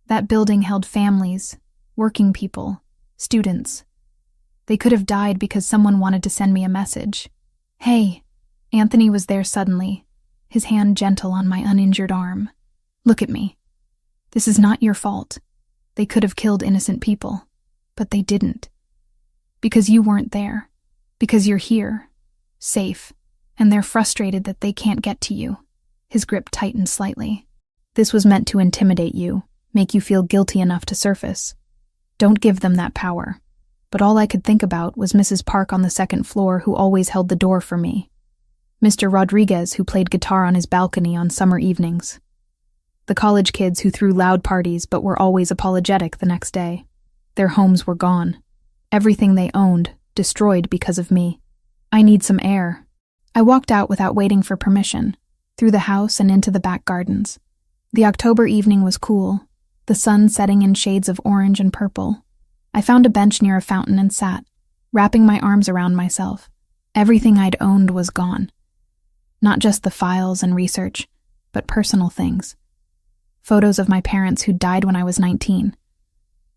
That building held families, working people, students. They could have died because someone wanted to send me a message. Hey, Anthony was there suddenly, his hand gentle on my uninjured arm. Look at me. This is not your fault. They could have killed innocent people, but they didn't. Because you weren't there. Because you're here, safe, and they're frustrated that they can't get to you. His grip tightened slightly. This was meant to intimidate you, make you feel guilty enough to surface. Don't give them that power. But all I could think about was Mrs. Park on the 2nd floor who always held the door for me. Mr. Rodriguez who played guitar on his balcony on summer evenings. The college kids who threw loud parties but were always apologetic the next day. Their homes were gone. Everything they owned, destroyed because of me. I need some air. I walked out without waiting for permission, through the house and into the back gardens. The October evening was cool, the sun setting in shades of orange and purple. I found a bench near a fountain and sat, wrapping my arms around myself. Everything I'd owned was gone. Not just the files and research, but personal things. Photos of my parents who died when I was 19.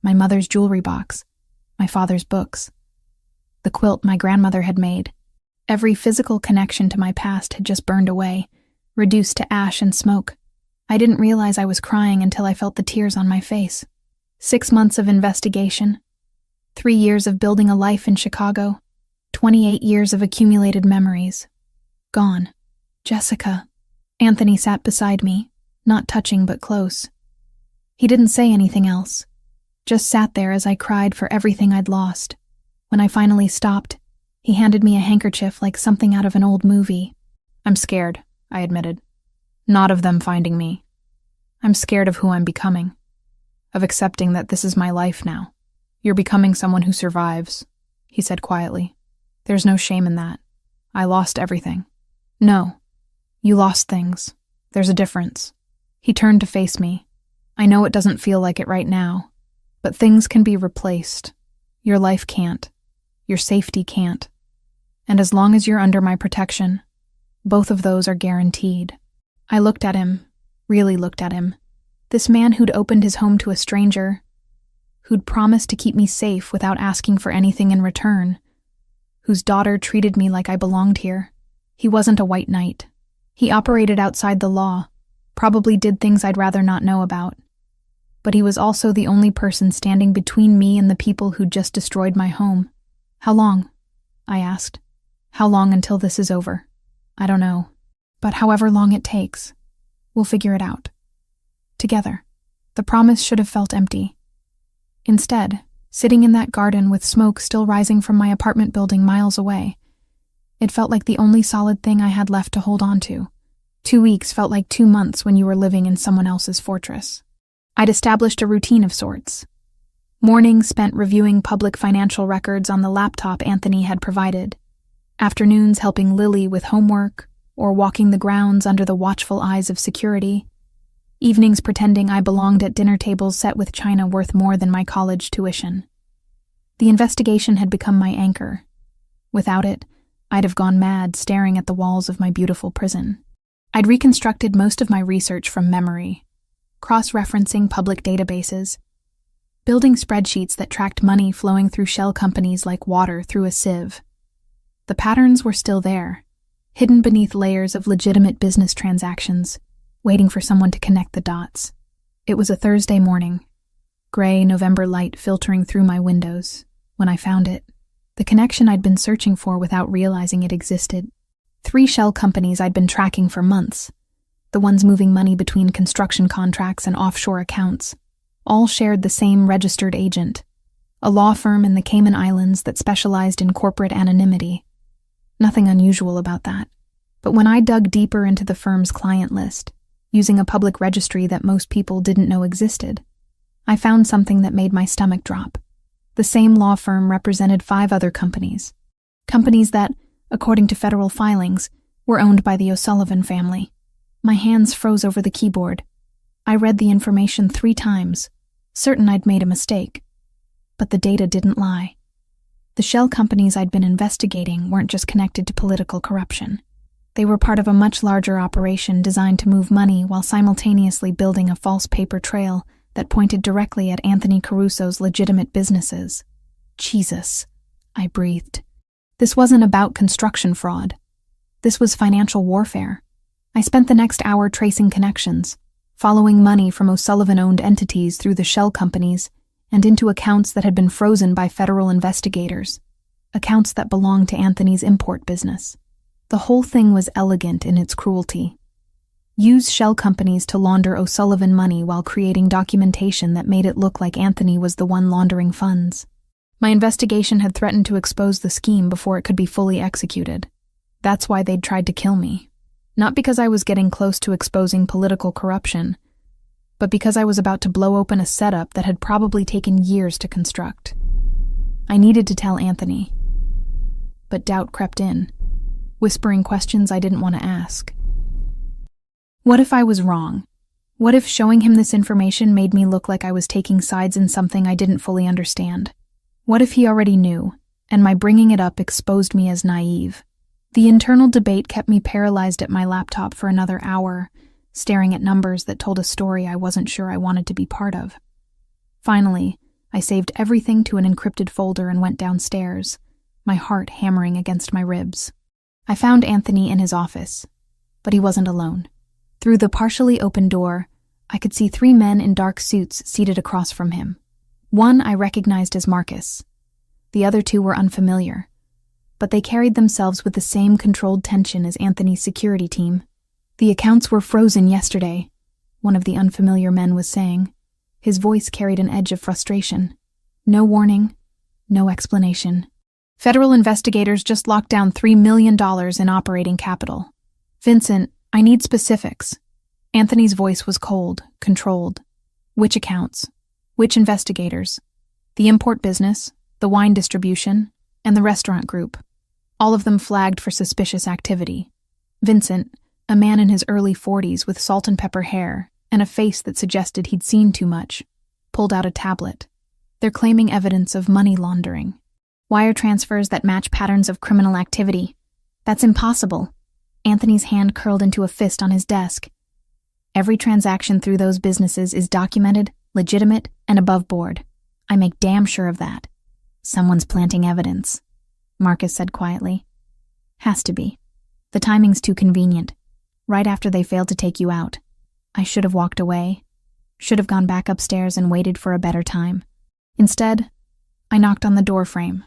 My mother's jewelry box. My father's books. The quilt my grandmother had made. Every physical connection to my past had just burned away, reduced to ash and smoke. I didn't realize I was crying until I felt the tears on my face. 6 months of investigation. 3 years of building a life in Chicago. 28 years of accumulated memories. Gone. Jessica. Anthony sat beside me, not touching but close. He didn't say anything else. Just sat there as I cried for everything I'd lost. When I finally stopped, he handed me a handkerchief like something out of an old movie. I'm scared, I admitted. Not of them finding me. I'm scared of who I'm becoming. Of accepting that this is my life now. You're becoming someone who survives, he said quietly. There's no shame in that. I lost everything. No. You lost things. There's a difference. He turned to face me. I know it doesn't feel like it right now, but things can be replaced. Your life can't. Your safety can't. And as long as you're under my protection, both of those are guaranteed. I looked at him, really looked at him. This man who'd opened his home to a stranger, who'd promised to keep me safe without asking for anything in return, whose daughter treated me like I belonged here. He wasn't a white knight. He operated outside the law, probably did things I'd rather not know about. But he was also the only person standing between me and the people who'd just destroyed my home. How long? I asked. How long until this is over? I don't know. But however long it takes, we'll figure it out. Together. The promise should have felt empty. Instead, sitting in that garden with smoke still rising from my apartment building miles away, it felt like the only solid thing I had left to hold on to. 2 weeks felt like 2 months when you were living in someone else's fortress. I'd established a routine of sorts. Mornings spent reviewing public financial records on the laptop Anthony had provided. Afternoons helping Lily with homework or walking the grounds under the watchful eyes of security. Evenings pretending I belonged at dinner tables set with china worth more than my college tuition. The investigation had become my anchor. Without it, I'd have gone mad staring at the walls of my beautiful prison. I'd reconstructed most of my research from memory, cross-referencing public databases, building spreadsheets that tracked money flowing through shell companies like water through a sieve. The patterns were still there, hidden beneath layers of legitimate business transactions, waiting for someone to connect the dots. It was a Thursday morning, gray November light filtering through my windows, when I found it. The connection I'd been searching for without realizing it existed. 3 shell companies I'd been tracking for months, the ones moving money between construction contracts and offshore accounts, all shared the same registered agent, a law firm in the Cayman Islands that specialized in corporate anonymity. Nothing unusual about that. But when I dug deeper into the firm's client list, using a public registry that most people didn't know existed, I found something that made my stomach drop. The same law firm represented 5 other companies. Companies that, according to federal filings, were owned by the O'Sullivan family. My hands froze over the keyboard. I read the information 3 times, certain I'd made a mistake. But the data didn't lie. The shell companies I'd been investigating weren't just connected to political corruption. They were part of a much larger operation designed to move money while simultaneously building a false paper trail that pointed directly at Anthony Caruso's legitimate businesses. Jesus, I breathed. This wasn't about construction fraud. This was financial warfare. I spent the next hour tracing connections, following money from O'Sullivan-owned entities through the shell companies and into accounts that had been frozen by federal investigators, accounts that belonged to Anthony's import business. The whole thing was elegant in its cruelty. Use shell companies to launder O'Sullivan money while creating documentation that made it look like Anthony was the one laundering funds. My investigation had threatened to expose the scheme before it could be fully executed. That's why they'd tried to kill me. Not because I was getting close to exposing political corruption, but because I was about to blow open a setup that had probably taken years to construct. I needed to tell Anthony. But doubt crept in, whispering questions I didn't want to ask. What if I was wrong? What if showing him this information made me look like I was taking sides in something I didn't fully understand? What if he already knew, and my bringing it up exposed me as naive? The internal debate kept me paralyzed at my laptop for another hour, staring at numbers that told a story I wasn't sure I wanted to be part of. Finally, I saved everything to an encrypted folder and went downstairs, my heart hammering against my ribs. I found Anthony in his office, but he wasn't alone. Through the partially open door, I could see 3 men in dark suits seated across from him. One I recognized as Marcus. The other 2 were unfamiliar, but they carried themselves with the same controlled tension as Anthony's security team. The accounts were frozen yesterday, one of the unfamiliar men was saying. His voice carried an edge of frustration. No warning, no explanation. Federal investigators just locked down $3 million in operating capital. Vincent, I need specifics. Anthony's voice was cold, controlled. Which accounts? Which investigators? The import business, the wine distribution, and the restaurant group. All of them flagged for suspicious activity. Vincent, a man in his early 40s with salt and pepper hair and a face that suggested he'd seen too much, pulled out a tablet. They're claiming evidence of money laundering. Wire transfers that match patterns of criminal activity. That's impossible. Anthony's hand curled into a fist on his desk. Every transaction through those businesses is documented, legitimate, and above board. I make damn sure of that. Someone's planting evidence, Marcus said quietly. Has to be. The timing's too convenient. Right after they failed to take you out. I should have walked away. Should have gone back upstairs and waited for a better time. Instead, I knocked on the door frame.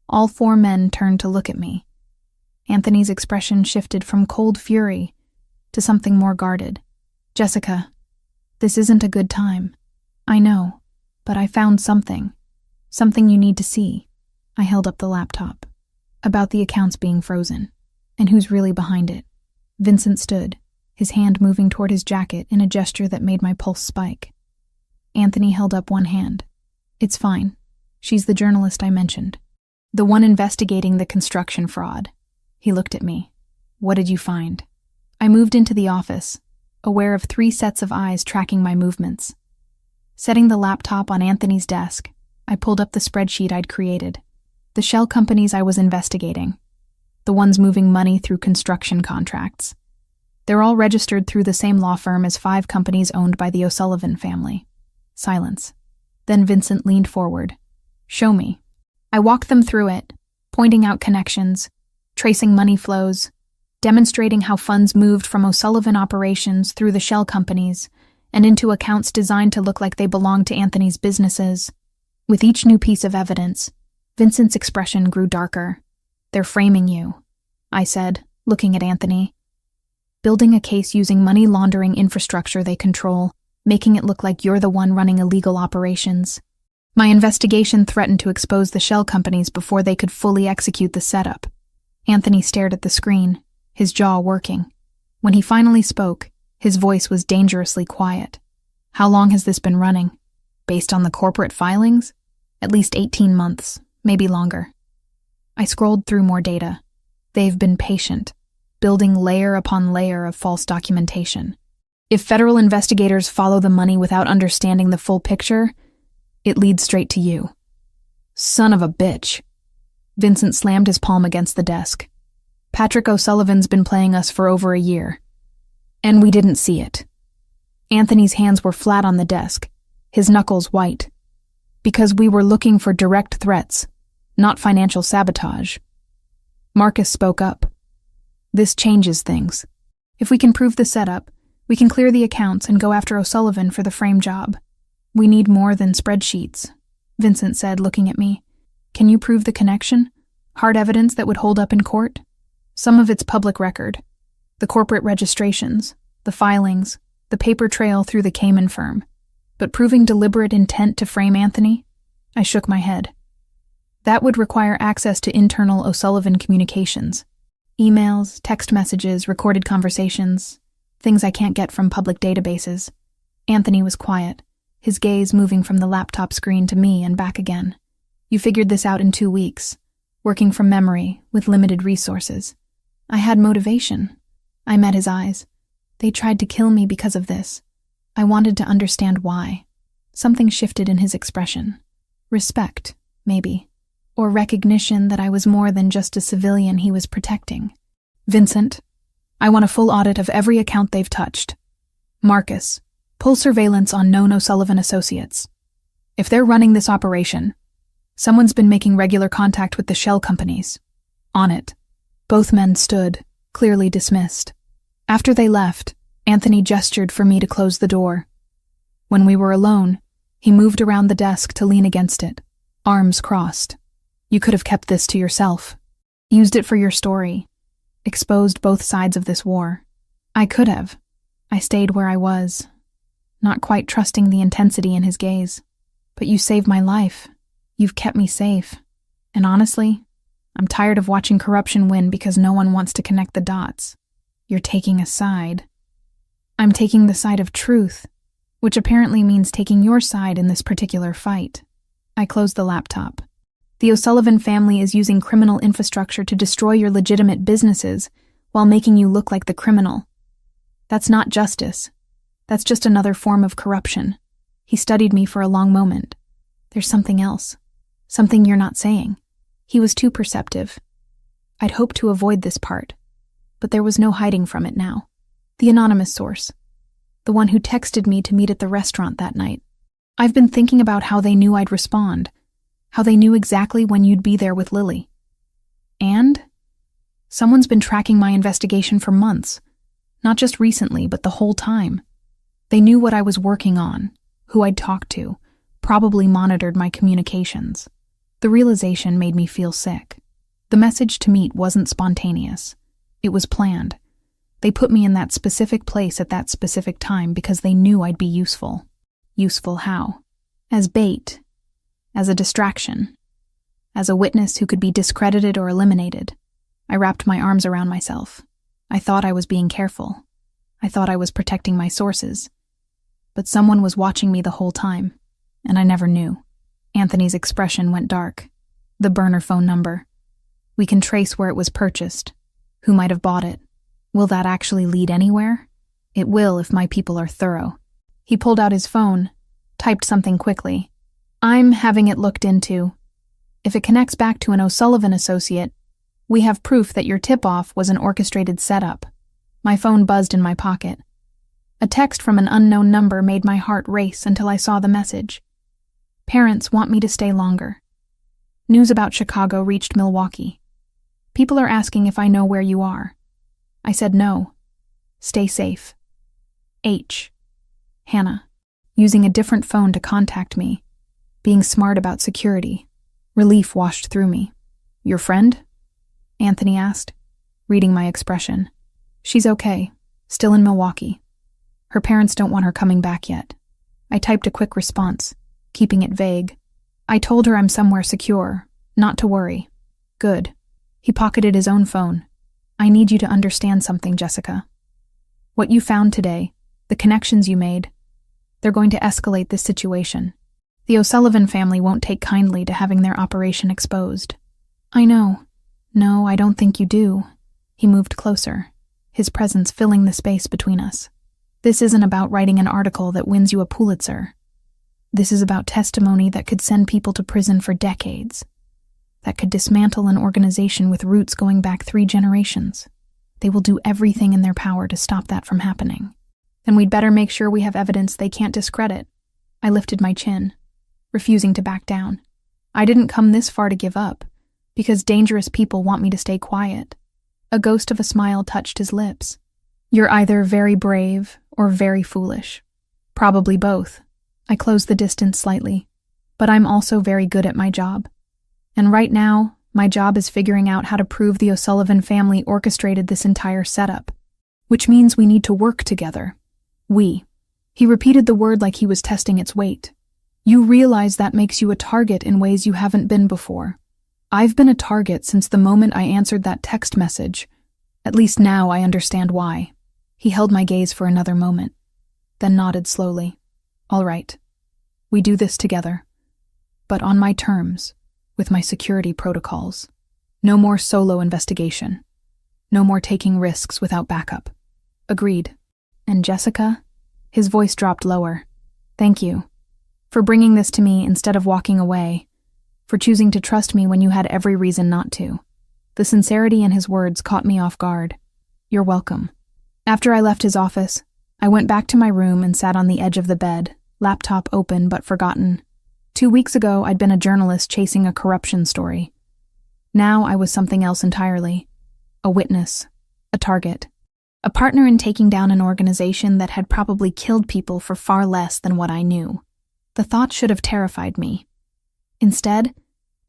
All 4 men turned to look at me. Anthony's expression shifted from cold fury to something more guarded. Jessica, this isn't a good time. I know, but I found something. Something you need to see. I held up the laptop. About the accounts being frozen. And who's really behind it. Vincent stood, his hand moving toward his jacket in a gesture that made my pulse spike. Anthony held up one hand. It's fine. She's the journalist I mentioned. The one investigating the construction fraud. He looked at me. What did you find? I moved into the office, aware of 3 sets of eyes tracking my movements. Setting the laptop on Anthony's desk, I pulled up the spreadsheet I'd created. The shell companies I was investigating. The ones moving money through construction contracts. They're all registered through the same law firm as 5 companies owned by the O'Sullivan family. Silence. Then Vincent leaned forward. Show me. I walked them through it, pointing out connections, tracing money flows, demonstrating how funds moved from O'Sullivan operations through the shell companies and into accounts designed to look like they belonged to Anthony's businesses. With each new piece of evidence, Vincent's expression grew darker. They're framing you, I said, looking at Anthony. Building a case using money laundering infrastructure they control, making it look like you're the one running illegal operations. My investigation threatened to expose the shell companies before they could fully execute the setup. Anthony stared at the screen, his jaw working. When he finally spoke, his voice was dangerously quiet. How long has this been running? Based on the corporate filings? At least 18 months, maybe longer. I scrolled through more data. They've been patient, building layer upon layer of false documentation. If federal investigators follow the money without understanding the full picture, it leads straight to you. Son of a bitch. Vincent slammed his palm against the desk. Patrick O'Sullivan's been playing us for over a year. And we didn't see it. Anthony's hands were flat on the desk, his knuckles white. Because we were looking for direct threats, not financial sabotage. Marcus spoke up. This changes things. If we can prove the setup, we can clear the accounts and go after O'Sullivan for the frame job. We need more than spreadsheets, Vincent said, looking at me. Can you prove the connection? Hard evidence that would hold up in court? Some of it's public record. The corporate registrations, the filings, the paper trail through the Cayman firm. But proving deliberate intent to frame Anthony? I shook my head. That would require access to internal O'Sullivan communications. Emails, text messages, recorded conversations, things I can't get from public databases. Anthony was quiet, his gaze moving from the laptop screen to me and back again. You figured this out in 2 weeks, working from memory, with limited resources. I had motivation. I met his eyes. They tried to kill me because of this. I wanted to understand why. Something shifted in his expression. Respect, maybe. Or recognition that I was more than just a civilian he was protecting. Vincent, I want a full audit of every account they've touched. Marcus, pull surveillance on known O'Sullivan associates. If they're running this operation, someone's been making regular contact with the shell companies. On it. Both men stood, clearly dismissed. After they left, Anthony gestured for me to close the door. When we were alone, he moved around the desk to lean against it, arms crossed. You could have kept this to yourself. Used it for your story. Exposed both sides of this war. I could have. I stayed where I was, not quite trusting the intensity in his gaze. But you saved my life. You've kept me safe. And honestly, I'm tired of watching corruption win because no one wants to connect the dots. You're taking a side. I'm taking the side of truth, which apparently means taking your side in this particular fight. I closed the laptop. The O'Sullivan family is using criminal infrastructure to destroy your legitimate businesses while making you look like the criminal. That's not justice. That's just another form of corruption. He studied me for a long moment. There's something else. Something you're not saying. He was too perceptive. I'd hoped to avoid this part, but there was no hiding from it now. The anonymous source. The one who texted me to meet at the restaurant that night. I've been thinking about how they knew I'd respond, how they knew exactly when you'd be there with Lily. And someone's been tracking my investigation for months, not just recently, but the whole time. They knew what I was working on, who I'd talked to, probably monitored my communications. The realization made me feel sick. The message to meet wasn't spontaneous. It was planned. They put me in that specific place at that specific time because they knew I'd be useful. Useful how? As bait. As a distraction. As a witness who could be discredited or eliminated. I wrapped my arms around myself. I thought I was being careful. I thought I was protecting my sources. But someone was watching me the whole time, and I never knew. Anthony's expression went dark. The burner phone number. We can trace where it was purchased. Who might have bought it? Will that actually lead anywhere? It will if my people are thorough. He pulled out his phone, typed something quickly. I'm having it looked into. If it connects back to an O'Sullivan associate, we have proof that your tip-off was an orchestrated setup. My phone buzzed in my pocket. A text from an unknown number made my heart race until I saw the message. Parents want me to stay longer. News about Chicago reached Milwaukee. People are asking if I know where you are. I said no. Stay safe. H. Hannah. Using a different phone to contact me. Being smart about security. Relief washed through me. Your friend? Anthony asked, reading my expression. She's okay. Still in Milwaukee. Her parents don't want her coming back yet. I typed a quick response, keeping it vague. I told her I'm somewhere secure, not to worry. Good. He pocketed his own phone. I need you to understand something, Jessica. What you found today, the connections you made, they're going to escalate this situation. The O'Sullivan family won't take kindly to having their operation exposed. I know. No, I don't think you do. He moved closer, his presence filling the space between us. This isn't about writing an article that wins you a Pulitzer. This is about testimony that could send people to prison for decades, that could dismantle an organization with roots going back 3 generations. They will do everything in their power to stop that from happening. Then we'd better make sure we have evidence they can't discredit. I lifted my chin, refusing to back down. I didn't come this far to give up, because dangerous people want me to stay quiet. A ghost of a smile touched his lips. You're either very brave or very foolish. Probably both. I closed the distance slightly. But I'm also very good at my job. And right now, my job is figuring out how to prove the O'Sullivan family orchestrated this entire setup. Which means we need to work together. We. He repeated the word like he was testing its weight. You realize that makes you a target in ways you haven't been before. I've been a target since the moment I answered that text message. At least now I understand why. He held my gaze for another moment, then nodded slowly. All right. We do this together. But on my terms, with my security protocols. No more solo investigation. No more taking risks without backup. Agreed. And Jessica? His voice dropped lower. Thank you. For bringing this to me instead of walking away. For choosing to trust me when you had every reason not to. The sincerity in his words caught me off guard. You're welcome. After I left his office, I went back to my room and sat on the edge of the bed, laptop open but forgotten. 2 weeks ago, I'd been a journalist chasing a corruption story. Now I was something else entirely. A witness. A target. A partner in taking down an organization that had probably killed people for far less than what I knew. The thought should have terrified me. Instead,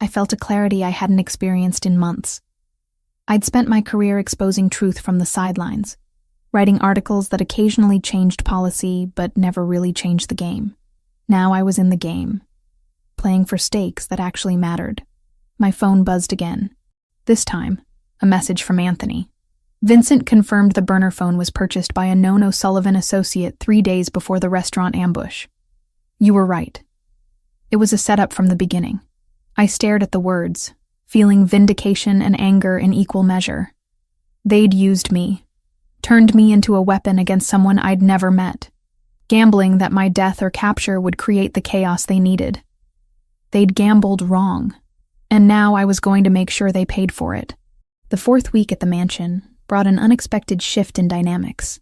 I felt a clarity I hadn't experienced in months. I'd spent my career exposing truth from the sidelines, writing articles that occasionally changed policy but never really changed the game. Now I was in the game, playing for stakes that actually mattered. My phone buzzed again. This time, a message from Anthony. Vincent confirmed the burner phone was purchased by a known O'Sullivan associate 3 days before the restaurant ambush. You were right. It was a setup from the beginning. I stared at the words, feeling vindication and anger in equal measure. They'd used me, turned me into a weapon against someone I'd never met, gambling that my death or capture would create the chaos they needed. They'd gambled wrong, and now I was going to make sure they paid for it. The 4th week at the mansion brought an unexpected shift in dynamics.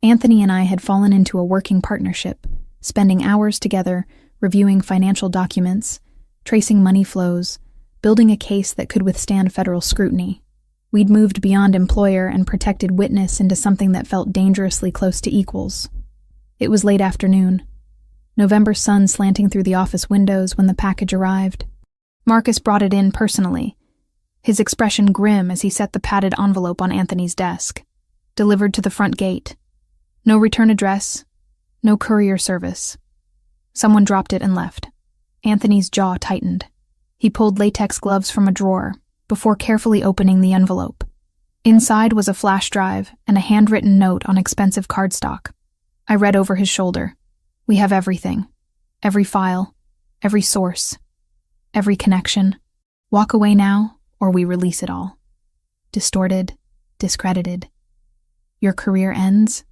Anthony and I had fallen into a working partnership, spending hours together, reviewing financial documents, tracing money flows, building a case that could withstand federal scrutiny. We'd moved beyond employer and protected witness into something that felt dangerously close to equals. It was late afternoon, November sun slanting through the office windows when the package arrived. Marcus brought it in personally, his expression grim as he set the padded envelope on Anthony's desk. Delivered to the front gate. No return address, no courier service. Someone dropped it and left. Anthony's jaw tightened. He pulled latex gloves from a drawer before carefully opening the envelope. Inside was a flash drive and a handwritten note on expensive cardstock. I read over his shoulder. We have everything. Every file. Every source. Every connection. Walk away now, or we release it all. Distorted. Discredited. Your career ends.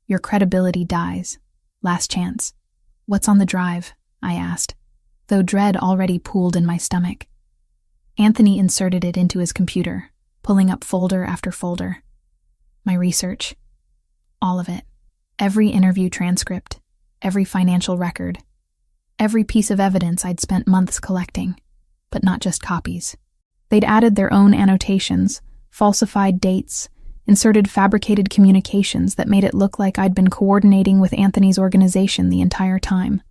Your credibility dies. Last chance. What's on the drive? I asked, though dread already pooled in my stomach. Anthony inserted it into his computer, pulling up folder after folder. My research. All of it. Every interview transcript. Every financial record. Every piece of evidence I'd spent months collecting. But not just copies. They'd added their own annotations, falsified dates, inserted fabricated communications that made it look like I'd been coordinating with Anthony's organization the entire time.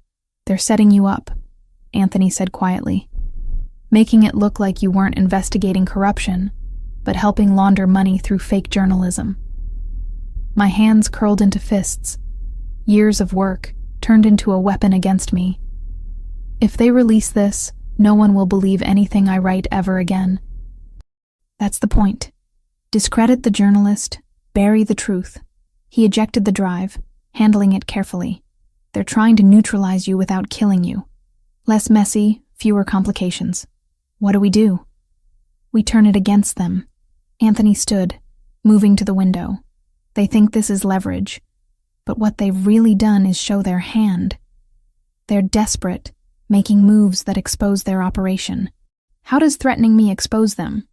They're setting you up, Anthony said quietly, making it look like you weren't investigating corruption, but helping launder money through fake journalism. My hands curled into fists. Years of work turned into a weapon against me. If they release this, no one will believe anything I write ever again. That's the point. Discredit the journalist, bury the truth. He ejected the drive, handling it carefully. They're trying to neutralize you without killing you. Less messy, fewer complications. What do? We turn it against them. Anthony stood, moving to the window. They think this is leverage, but what they've really done is show their hand. They're desperate, making moves that expose their operation. How does threatening me expose them?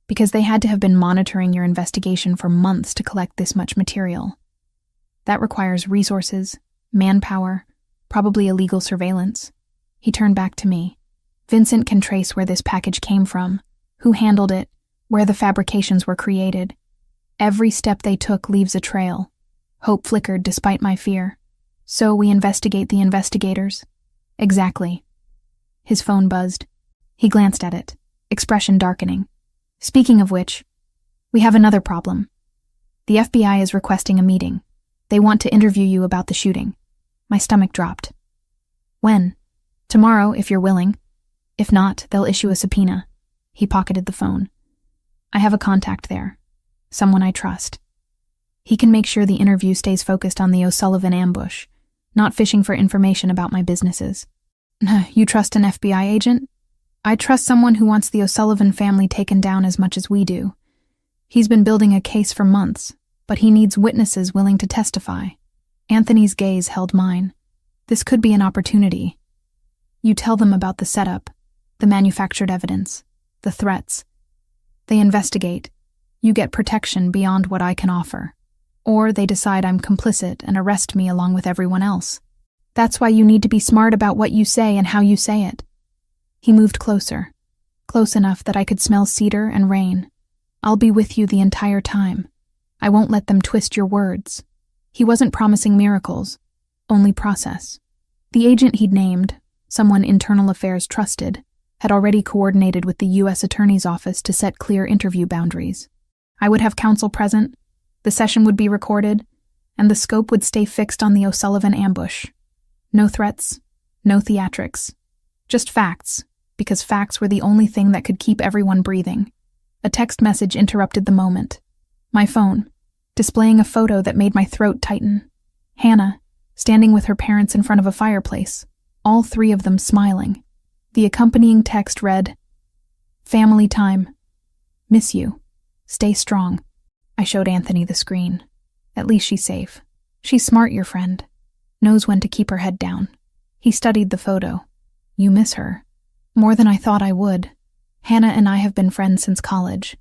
Because they had to have been monitoring your investigation for months to collect this much material. That requires resources, manpower, probably illegal surveillance. He turned back to me. Vincent can trace where this package came from, who handled it, where the fabrications were created. Every step they took leaves a trail. Hope flickered despite my fear. So we investigate the investigators. Exactly. His phone buzzed. He glanced at it, expression darkening. Speaking of which, we have another problem. The FBI is requesting a meeting. They want to interview you about the shooting. My stomach dropped. When? Tomorrow, if you're willing. If not, they'll issue a subpoena. He pocketed the phone. I have a contact there. Someone I trust. He can make sure the interview stays focused on the O'Sullivan ambush, not fishing for information about my businesses. You trust an FBI agent? I trust someone who wants the O'Sullivan family taken down as much as we do. He's been building a case for months, but he needs witnesses willing to testify. Anthony's gaze held mine. This could be an opportunity. You tell them about the setup, the manufactured evidence, the threats. They investigate. You get protection beyond what I can offer. Or they decide I'm complicit and arrest me along with everyone else. That's why you need to be smart about what you say and how you say it. He moved closer, close enough that I could smell cedar and rain. I'll be with you the entire time. I won't let them twist your words. He wasn't promising miracles, only process. The agent he'd named, someone Internal Affairs trusted, had already coordinated with the U.S. Attorney's Office to set clear interview boundaries. I would have counsel present, the session would be recorded, and the scope would stay fixed on the O'Sullivan ambush. No threats, no theatrics. Just facts, because facts were the only thing that could keep everyone breathing. A text message interrupted the moment. My phone, displaying a photo that made my throat tighten. Hannah, standing with her parents in front of a fireplace, all three of them smiling. The accompanying text read, "Family time. Miss you. Stay strong." I showed Anthony the screen. At least she's safe. She's smart, your friend. Knows when to keep her head down. He studied the photo. You miss her. More than I thought I would. Hannah and I have been friends since college.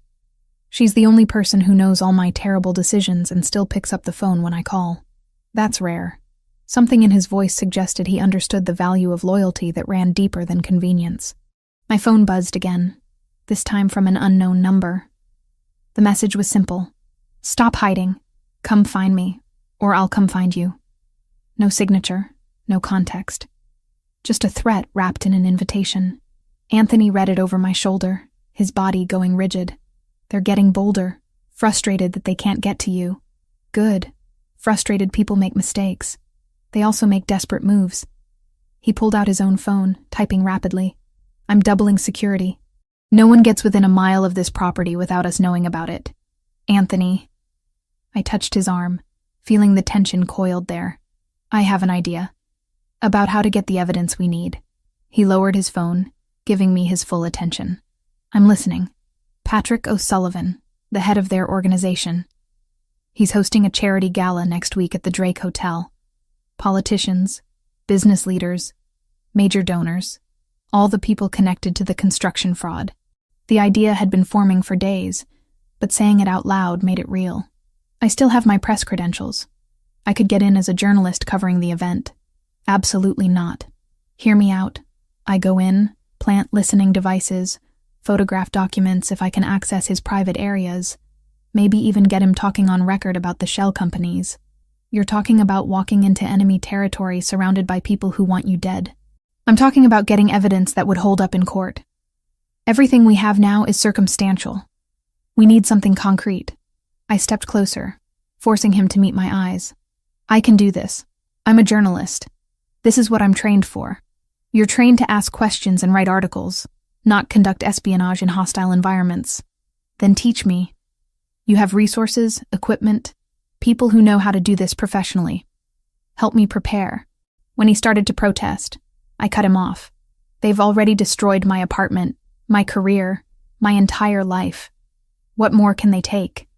She's the only person who knows all my terrible decisions and still picks up the phone when I call. That's rare. Something in his voice suggested he understood the value of loyalty that ran deeper than convenience. My phone buzzed again, this time from an unknown number. The message was simple. Stop hiding. Come find me, or I'll come find you. No signature, no context. Just a threat wrapped in an invitation. Anthony read it over my shoulder, his body going rigid. They're getting bolder, frustrated that they can't get to you. Good. Frustrated people make mistakes. They also make desperate moves. He pulled out his own phone, typing rapidly. I'm doubling security. No one gets within a mile of this property without us knowing about it. Anthony. I touched his arm, feeling the tension coiled there. I have an idea. About how to get the evidence we need. He lowered his phone, giving me his full attention. I'm listening. Patrick O'Sullivan, the head of their organization. He's hosting a charity gala next week at the Drake Hotel. Politicians, business leaders, major donors, all the people connected to the construction fraud. The idea had been forming for days, but saying it out loud made it real. I still have my press credentials. I could get in as a journalist covering the event. Absolutely not. Hear me out. I go in, plant listening devices, photograph documents if I can access his private areas, maybe even get him talking on record about the shell companies. You're talking about walking into enemy territory surrounded by people who want you dead. I'm talking about getting evidence that would hold up in court. Everything we have now is circumstantial. We need something concrete. I stepped closer, forcing him to meet my eyes. I can do this. I'm a journalist. This is what I'm trained for. You're trained to ask questions and write articles, not conduct espionage in hostile environments. Then teach me. You have resources, equipment, people who know how to do this professionally. Help me prepare. When he started to protest, I cut him off. They've already destroyed my apartment, my career, my entire life. What more can they take?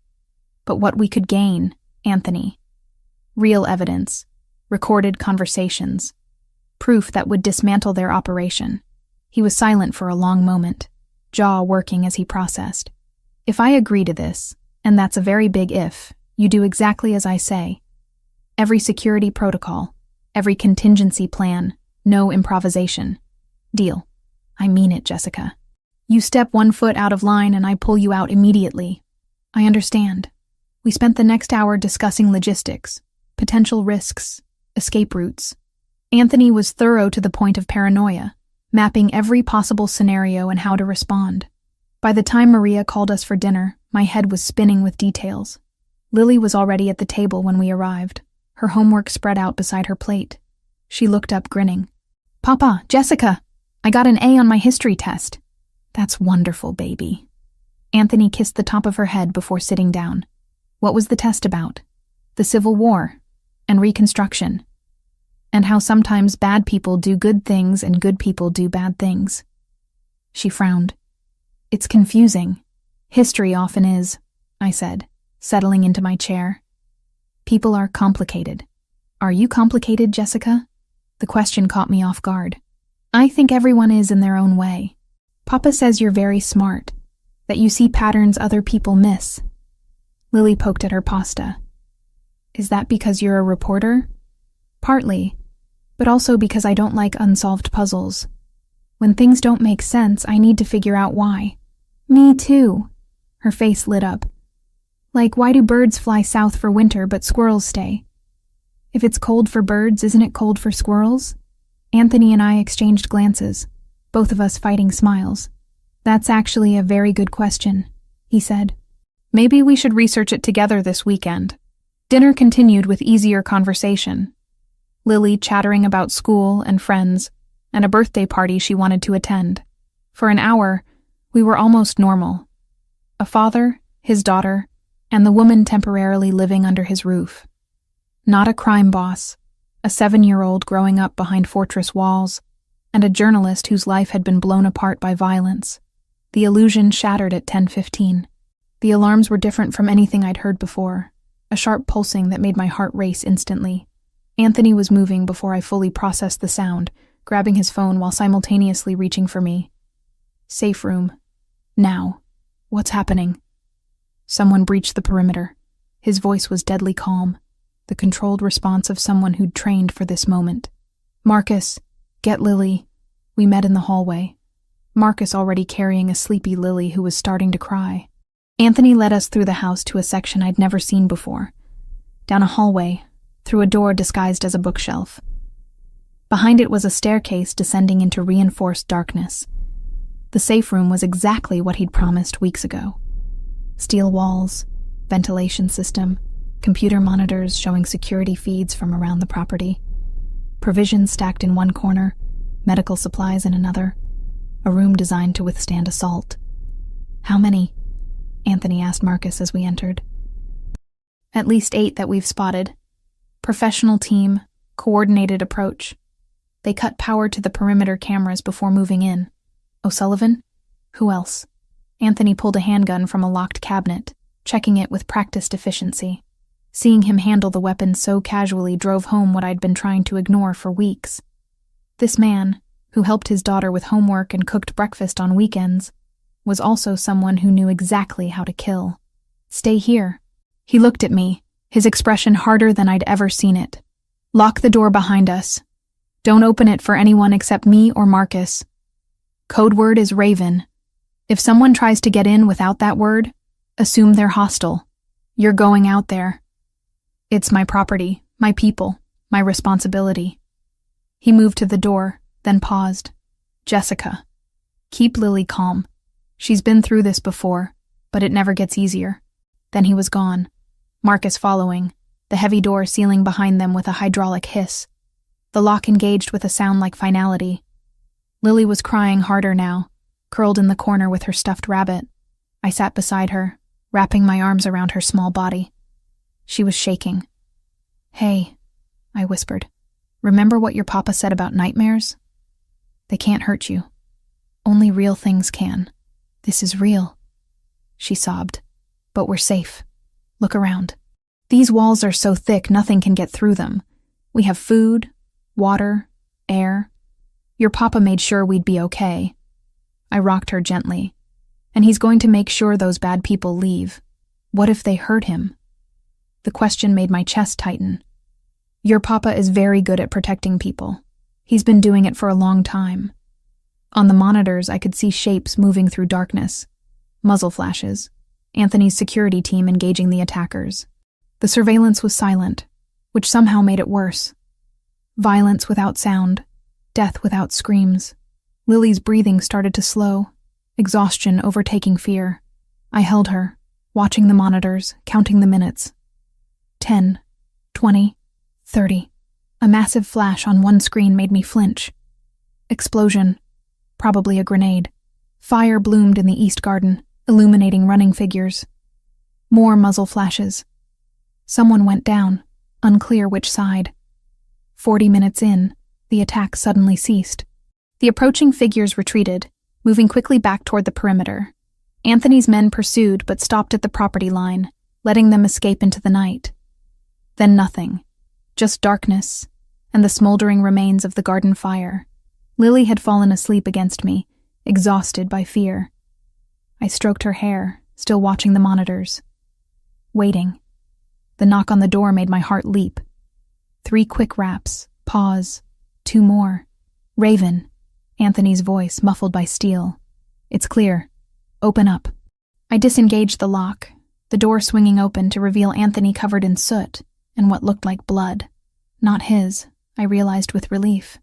But what we could gain, Anthony. Real evidence, recorded conversations, proof that would dismantle their operation. He was silent for a long moment, jaw working as he processed. If I agree to this, and that's a very big if, you do exactly as I say. Every security protocol, every contingency plan, no improvisation. Deal. I mean it, Jessica. You step 1 foot out of line and I pull you out immediately. I understand. We spent the next hour discussing logistics, potential risks, escape routes. Anthony was thorough to the point of paranoia, mapping every possible scenario and how to respond. By the time Maria called us for dinner, my head was spinning with details. Lily was already at the table when we arrived, her homework spread out beside her plate. She looked up grinning. Papa, Jessica, I got an A on my history test. That's wonderful, baby. Anthony kissed the top of her head before sitting down. What was the test about? The Civil War and Reconstruction. And how sometimes bad people do good things and good people do bad things. She frowned. It's confusing. History often is, I said, settling into my chair. People are complicated. Are you complicated, Jessica? The question caught me off guard. I think everyone is in their own way. Papa says you're very smart, that you see patterns other people miss. Lily poked at her pasta. Is that because you're a reporter? Partly, but also because I don't like unsolved puzzles. When things don't make sense, I need to figure out why. Me too. Her face lit up. Like, why do birds fly south for winter but squirrels stay? If it's cold for birds, isn't it cold for squirrels? Anthony and I exchanged glances, both of us fighting smiles. That's actually a very good question, he said. Maybe we should research it together this weekend. Dinner continued with easier conversation. Lily chattering about school and friends, and a birthday party she wanted to attend. For an hour, we were almost normal. A father, his daughter, and the woman temporarily living under his roof. Not a crime boss, a 7-year-old growing up behind fortress walls, and a journalist whose life had been blown apart by violence. The illusion shattered at 10:15. The alarms were different from anything I'd heard before, a sharp pulsing that made my heart race instantly. Anthony was moving before I fully processed the sound, grabbing his phone while simultaneously reaching for me. Safe room. Now. What's happening? Someone breached the perimeter. His voice was deadly calm, the controlled response of someone who'd trained for this moment. Marcus, get Lily. We met in the hallway. Marcus already carrying a sleepy Lily who was starting to cry. Anthony led us through the house to a section I'd never seen before. Down a hallway, through a door disguised as a bookshelf. Behind it was a staircase descending into reinforced darkness. The safe room was exactly what he'd promised weeks ago. Steel walls, ventilation system, computer monitors showing security feeds from around the property. Provisions stacked in one corner, medical supplies in another. A room designed to withstand assault. How many? Anthony asked Marcus as we entered. At least 8 that we've spotted. Professional team, coordinated approach. They cut power to the perimeter cameras before moving in. O'Sullivan? Who else? Anthony pulled a handgun from a locked cabinet, checking it with practiced efficiency. Seeing him handle the weapon so casually drove home what I'd been trying to ignore for weeks. This man, who helped his daughter with homework and cooked breakfast on weekends, was also someone who knew exactly how to kill. Stay here. He looked at me, his expression harder than I'd ever seen it. Lock the door behind us. Don't open it for anyone except me or Marcus. Code word is Raven. If someone tries to get in without that word, assume they're hostile. You're going out there. It's my property, my people, my responsibility. He moved to the door, then paused. Jessica, keep Lily calm. She's been through this before, but it never gets easier. Then he was gone. Marcus following, the heavy door sealing behind them with a hydraulic hiss. The lock engaged with a sound like finality. Lily was crying harder now, curled in the corner with her stuffed rabbit. I sat beside her, wrapping my arms around her small body. She was shaking. Hey, I whispered. Remember what your papa said about nightmares? They can't hurt you. Only real things can. This is real. She sobbed. But we're safe. Look around. These walls are so thick nothing can get through them. We have food, water, air. Your papa made sure we'd be okay. I rocked her gently. And he's going to make sure those bad people leave. What if they hurt him? The question made my chest tighten. Your papa is very good at protecting people. He's been doing it for a long time. On the monitors, I could see shapes moving through darkness. Muzzle flashes. Anthony's security team engaging the attackers. The surveillance was silent, which somehow made it worse. Violence without sound. Death without screams. Lily's breathing started to slow, exhaustion overtaking fear. I held her, watching the monitors, counting the minutes. 10, 20, 30. A massive flash on one screen made me flinch. Explosion. Probably a grenade. Fire bloomed in the east garden, illuminating running figures. More muzzle flashes. Someone went down, unclear which side. 40 minutes in, the attack suddenly ceased. The approaching figures retreated, moving quickly back toward the perimeter. Anthony's men pursued but stopped at the property line, letting them escape into the night. Then nothing. Just darkness, and the smoldering remains of the garden fire. Lily had fallen asleep against me, exhausted by fear. I stroked her hair, still watching the monitors. Waiting. The knock on the door made my heart leap. 3 quick raps, pause, 2 more. Raven, Anthony's voice muffled by steel. It's clear. Open up. I disengaged the lock, the door swinging open to reveal Anthony covered in soot and what looked like blood. Not his, I realized with relief.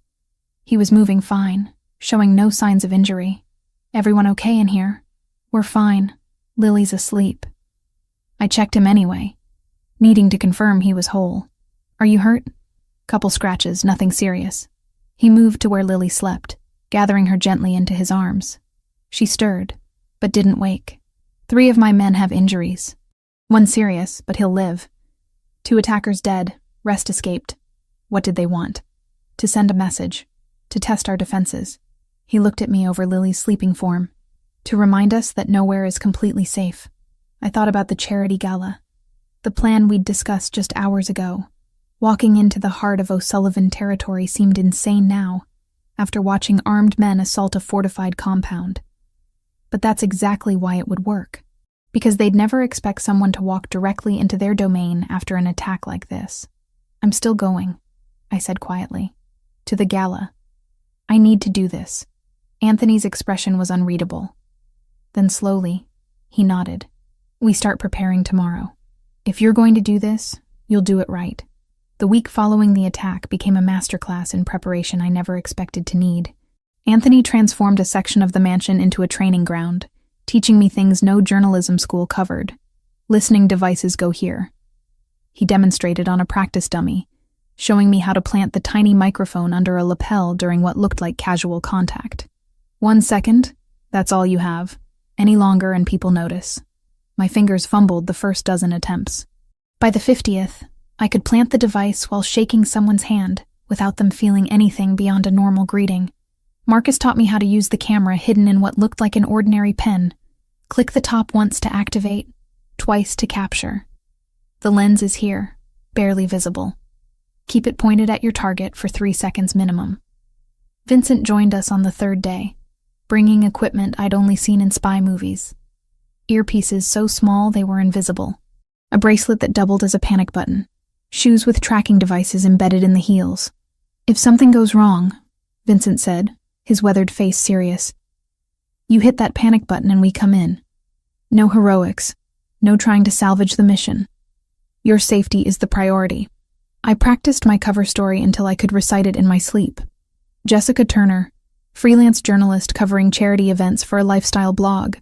He was moving fine, showing no signs of injury. Everyone okay in here? We're fine. Lily's asleep. I checked him anyway, needing to confirm he was whole. Are you hurt? Couple scratches, nothing serious. He moved to where Lily slept, gathering her gently into his arms. She stirred, but didn't wake. 3 of my men have injuries. 1 serious, but he'll live. 2 attackers dead, rest escaped. What did they want? To send a message. To test our defenses. He looked at me over Lily's sleeping form. To remind us that nowhere is completely safe. I thought about the charity gala. The plan we'd discussed just hours ago. Walking into the heart of O'Sullivan territory seemed insane now, after watching armed men assault a fortified compound. But that's exactly why it would work. Because they'd never expect someone to walk directly into their domain after an attack like this. I'm still going, I said quietly. To the gala. I need to do this. Anthony's expression was unreadable. Then slowly, he nodded. We start preparing tomorrow. If you're going to do this, you'll do it right. The week following the attack became a masterclass in preparation I never expected to need. Anthony transformed a section of the mansion into a training ground, teaching me things no journalism school covered. Listening devices go here. He demonstrated on a practice dummy, showing me how to plant the tiny microphone under a lapel during what looked like casual contact. 1 second, that's all you have. Any longer and people notice. My fingers fumbled the first dozen attempts. By the 50th, I could plant the device while shaking someone's hand without them feeling anything beyond a normal greeting. Marcus taught me how to use the camera hidden in what looked like an ordinary pen. Click the top once to activate, twice to capture. The lens is here, barely visible. Keep it pointed at your target for 3 seconds minimum. Vincent joined us on the third day, bringing equipment I'd only seen in spy movies. Earpieces so small they were invisible. A bracelet that doubled as a panic button. Shoes with tracking devices embedded in the heels. "If something goes wrong," Vincent said, his weathered face serious, "you hit that panic button and we come in. No heroics. No trying to salvage the mission. Your safety is the priority." I practiced my cover story until I could recite it in my sleep. Jessica Turner, freelance journalist covering charity events for a lifestyle blog.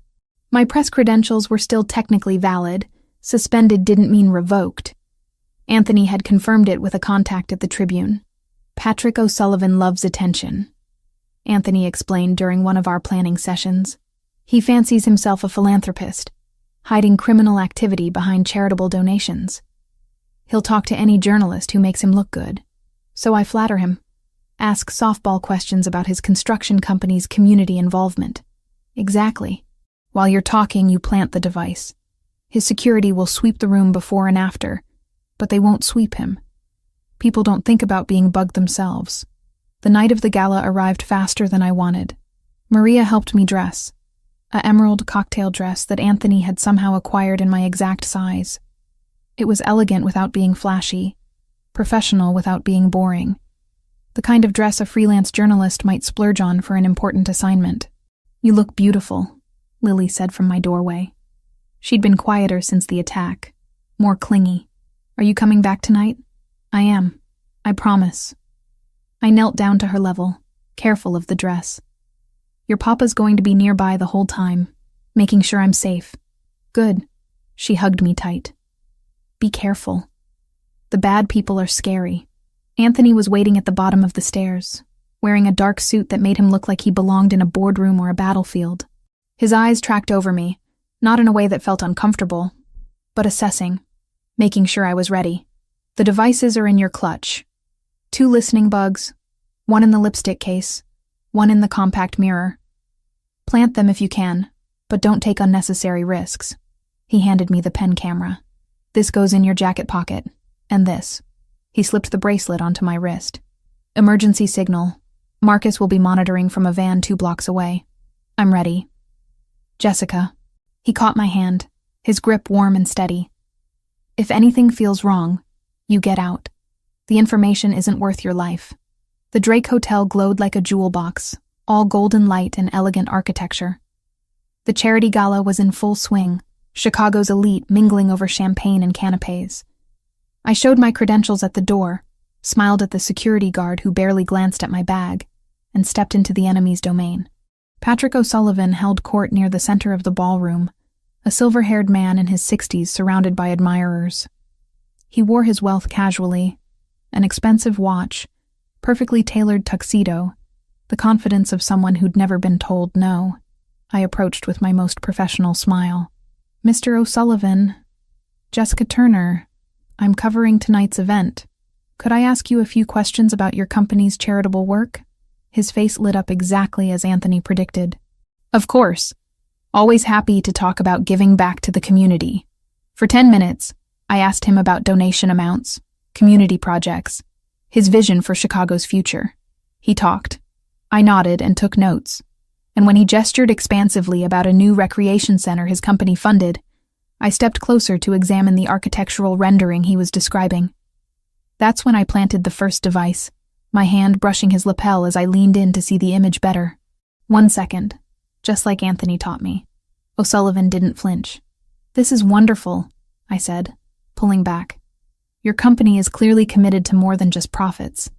My press credentials were still technically valid. Suspended didn't mean revoked. Anthony had confirmed it with a contact at the Tribune. "Patrick O'Sullivan loves attention," Anthony explained during one of our planning sessions. "He fancies himself a philanthropist, hiding criminal activity behind charitable donations. He'll talk to any journalist who makes him look good. So I flatter him. Ask softball questions about his construction company's community involvement." "Exactly. While you're talking, you plant the device. His security will sweep the room before and after, but they won't sweep him. People don't think about being bugged themselves." The night of the gala arrived faster than I wanted. Maria helped me dress. An emerald cocktail dress that Anthony had somehow acquired in my exact size. It was elegant without being flashy, professional without being boring. The kind of dress a freelance journalist might splurge on for an important assignment. "You look beautiful," Lily said from my doorway. She'd been quieter since the attack, more clingy. "Are you coming back tonight?" "I am. I promise." I knelt down to her level, careful of the dress. "Your papa's going to be nearby the whole time, making sure I'm safe." "Good." She hugged me tight. "Be careful. The bad people are scary." Anthony was waiting at the bottom of the stairs, wearing a dark suit that made him look like he belonged in a boardroom or a battlefield. His eyes tracked over me, not in a way that felt uncomfortable, but assessing, making sure I was ready. "The devices are in your clutch. 2 listening bugs, 1 in the lipstick case, 1 in the compact mirror. Plant them if you can, but don't take unnecessary risks." He handed me the pen camera. "This goes in your jacket pocket, and this." He slipped the bracelet onto my wrist. "Emergency signal. Marcus will be monitoring from a van 2 blocks away. I'm ready." "Jessica." He caught my hand, his grip warm and steady. "If anything feels wrong, you get out. The information isn't worth your life." The Drake Hotel glowed like a jewel box, all golden light and elegant architecture. The charity gala was in full swing, Chicago's elite mingling over champagne and canapes. I showed my credentials at the door, smiled at the security guard who barely glanced at my bag, and stepped into the enemy's domain. Patrick O'Sullivan held court near the center of the ballroom, a silver-haired man in his 60s surrounded by admirers. He wore his wealth casually, an expensive watch, perfectly tailored tuxedo, the confidence of someone who'd never been told no. I approached with my most professional smile. "Mr. O'Sullivan, Jessica Turner, I'm covering tonight's event. Could I ask you a few questions about your company's charitable work?" His face lit up exactly as Anthony predicted. "Of course. Always happy to talk about giving back to the community." For 10 minutes, I asked him about donation amounts, community projects, his vision for Chicago's future. He talked. I nodded and took notes. And when he gestured expansively about a new recreation center his company funded, I stepped closer to examine the architectural rendering he was describing. That's when I planted the first device, my hand brushing his lapel as I leaned in to see the image better. 1 second, just like Anthony taught me. O'Sullivan didn't flinch. "This is wonderful," I said, pulling back. "Your company is clearly committed to more than just profits.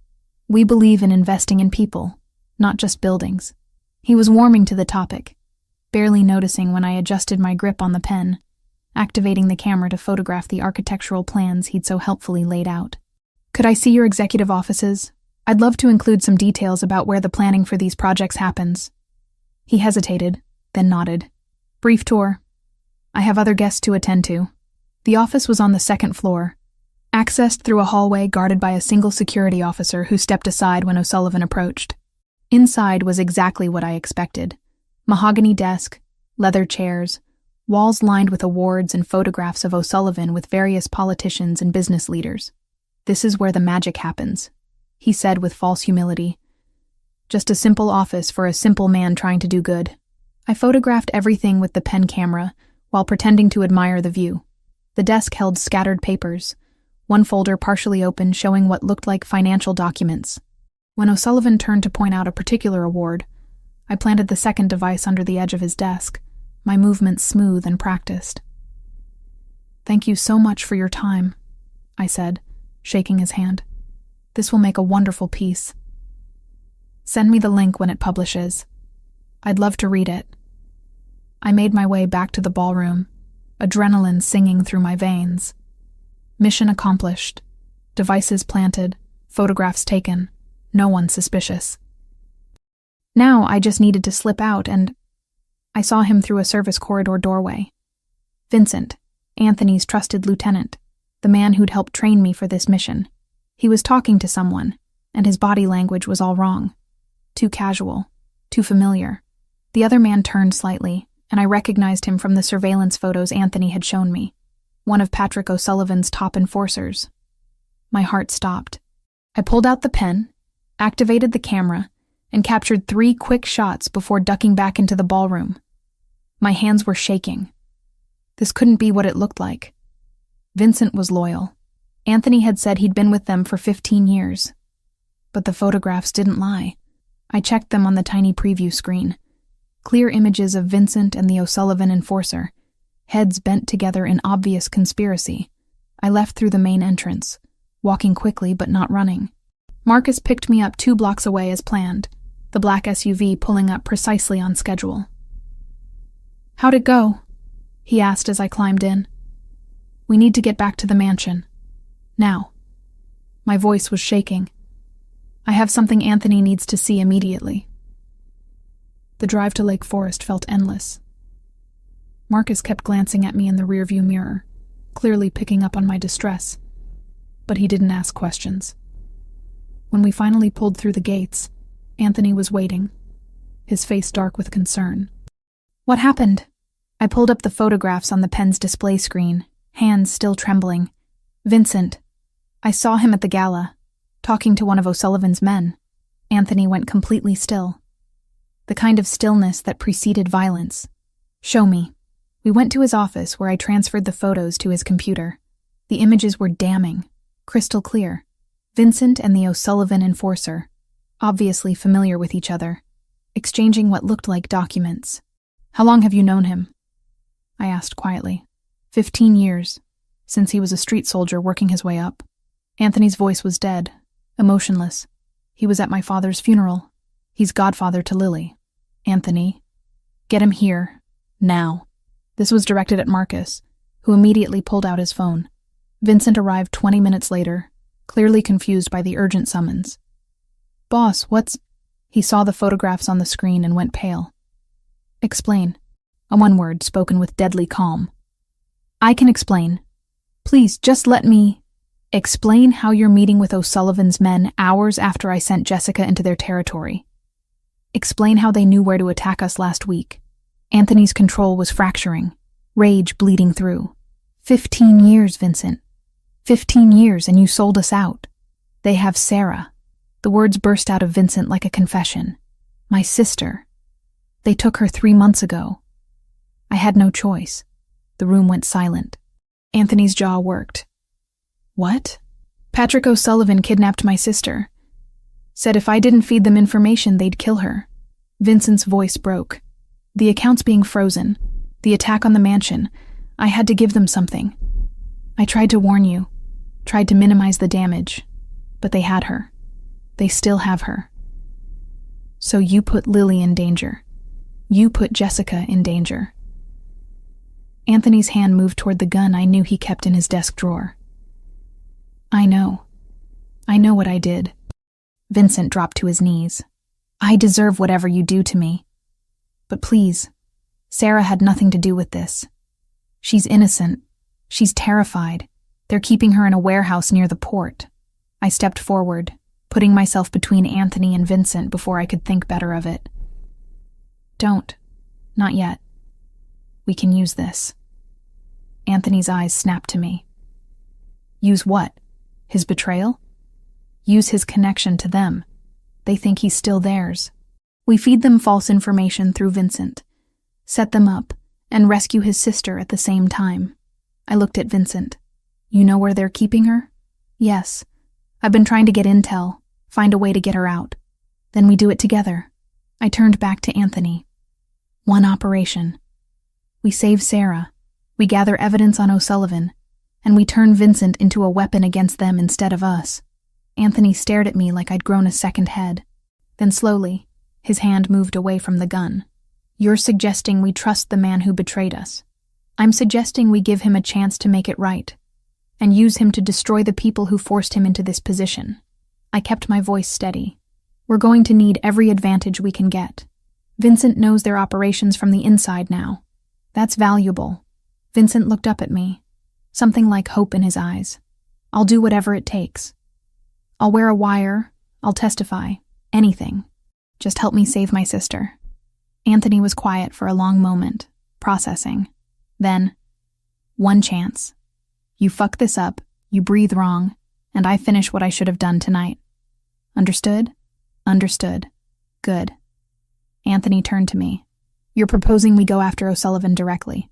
We believe in investing in people, not just buildings." He was warming to the topic, barely noticing when I adjusted my grip on the pen, activating the camera to photograph the architectural plans he'd so helpfully laid out. "Could I see your executive offices? I'd love to include some details about where the planning for these projects happens." He hesitated, then nodded. "Brief tour." I have other guests to attend to. The office was on the second floor, accessed through a hallway guarded by a single security officer who stepped aside when O'Sullivan approached. Inside was exactly what I expected. Mahogany desk, leather chairs, walls lined with awards and photographs of O'Sullivan with various politicians and business leaders. "This is where the magic happens," he said with false humility. "Just a simple office for a simple man trying to do good." I photographed everything with the pen camera while pretending to admire the view. The desk held scattered papers, one folder partially open showing what looked like financial documents. When O'Sullivan turned to point out a particular award, I planted the second device under the edge of his desk, my movements smooth and practiced. "Thank you so much for your time," I said, shaking his hand. "This will make a wonderful piece. Send me the link when it publishes. I'd love to read it." I made my way back to the ballroom, adrenaline singing through my veins. Mission accomplished. Devices planted, photographs taken, no one suspicious. Now I just needed to slip out and I saw him through a service corridor doorway. Vincent, Anthony's trusted lieutenant, the man who'd helped train me for this mission. He was talking to someone, and his body language was all wrong. Too casual, too familiar. The other man turned slightly, and I recognized him from the surveillance photos Anthony had shown me, one of Patrick O'Sullivan's top enforcers. My heart stopped. I pulled out the pen, activated the camera, and captured 3 quick shots before ducking back into the ballroom. My hands were shaking. This couldn't be what it looked like. Vincent was loyal. Anthony had said he'd been with them for 15 years. But the photographs didn't lie. I checked them on the tiny preview screen. Clear images of Vincent and the O'Sullivan enforcer, heads bent together in obvious conspiracy. I left through the main entrance, walking quickly but not running. Marcus picked me up 2 blocks away as planned, the black SUV pulling up precisely on schedule. "How'd it go?" he asked as I climbed in. "We need to get back to the mansion. Now." My voice was shaking. "I have something Anthony needs to see immediately." The drive to Lake Forest felt endless. Marcus kept glancing at me in the rearview mirror, clearly picking up on my distress, but he didn't ask questions. When we finally pulled through the gates, Anthony was waiting, his face dark with concern. "What happened?" I pulled up the photographs on the pen's display screen, hands still trembling. "Vincent. I saw him at the gala, talking to one of O'Sullivan's men." Anthony went completely still. The kind of stillness that preceded violence. "Show me." We went to his office where I transferred the photos to his computer. The images were damning, crystal clear. Vincent and the O'Sullivan enforcer, obviously familiar with each other, exchanging what looked like documents. "How long have you known him?" I asked quietly. 15 years, since he was a street soldier working his way up." Anthony's voice was dead, emotionless. "He was at my father's funeral. He's godfather to Lily." "Anthony, get him here, now." This was directed at Marcus, who immediately pulled out his phone. Vincent arrived 20 minutes later, clearly confused by the urgent summons. "Boss, what's—" He saw the photographs on the screen and went pale. "Explain." A one word spoken with deadly calm. "I can explain. Please, just let me—" "Explain how you're meeting with O'Sullivan's men hours after I sent Jessica into their territory. Explain how they knew where to attack us last week." Anthony's control was fracturing, rage bleeding through. 15 years, Vincent. 15 years, and you sold us out. They have Sarah. The words burst out of Vincent like a confession. "My sister. They took her 3 months ago. I had no choice." The room went silent. Anthony's jaw worked. "What?" "Patrick O'Sullivan kidnapped my sister. Said if I didn't feed them information, they'd kill her." Vincent's voice broke. "The account's being frozen. The attack on the mansion. I had to give them something. I tried to warn you. Tried to minimize the damage. But they had her. They still have her. So you put Lily in danger. You put Jessica in danger." Anthony's hand moved toward the gun I knew he kept in his desk drawer. I know what I did." Vincent dropped to his knees. "I deserve whatever you do to me. But please, Sarah had nothing to do with this. She's innocent. She's terrified. They're keeping her in a warehouse near the port. I stepped forward, putting myself between Anthony and Vincent before I could think better of it. Don't. Not yet. We can use this. Anthony's eyes snapped to me. Use what? His betrayal? Use his connection to them. They think he's still theirs. We feed them false information through Vincent, set them up, and rescue his sister at the same time. I looked at Vincent. You know where they're keeping her? Yes. I've been trying to get intel, find a way to get her out. Then we do it together. I turned back to Anthony. One operation. We save Sarah. We gather evidence on O'Sullivan, and we turn Vincent into a weapon against them instead of us. Anthony stared at me like I'd grown a second head. Then slowly, his hand moved away from the gun. You're suggesting we trust the man who betrayed us. I'm suggesting we give him a chance to make it right, and use him to destroy the people who forced him into this position. I kept my voice steady. We're going to need every advantage we can get. Vincent knows their operations from the inside now. That's valuable. Vincent looked up at me, something like hope in his eyes. I'll do whatever it takes. I'll wear a wire, I'll testify, anything. Just help me save my sister. Anthony was quiet for a long moment, processing. Then, one chance. You fuck this up, you breathe wrong, and I finish what I should have done tonight. Understood? Understood. Good. Anthony turned to me. You're proposing we go after O'Sullivan directly.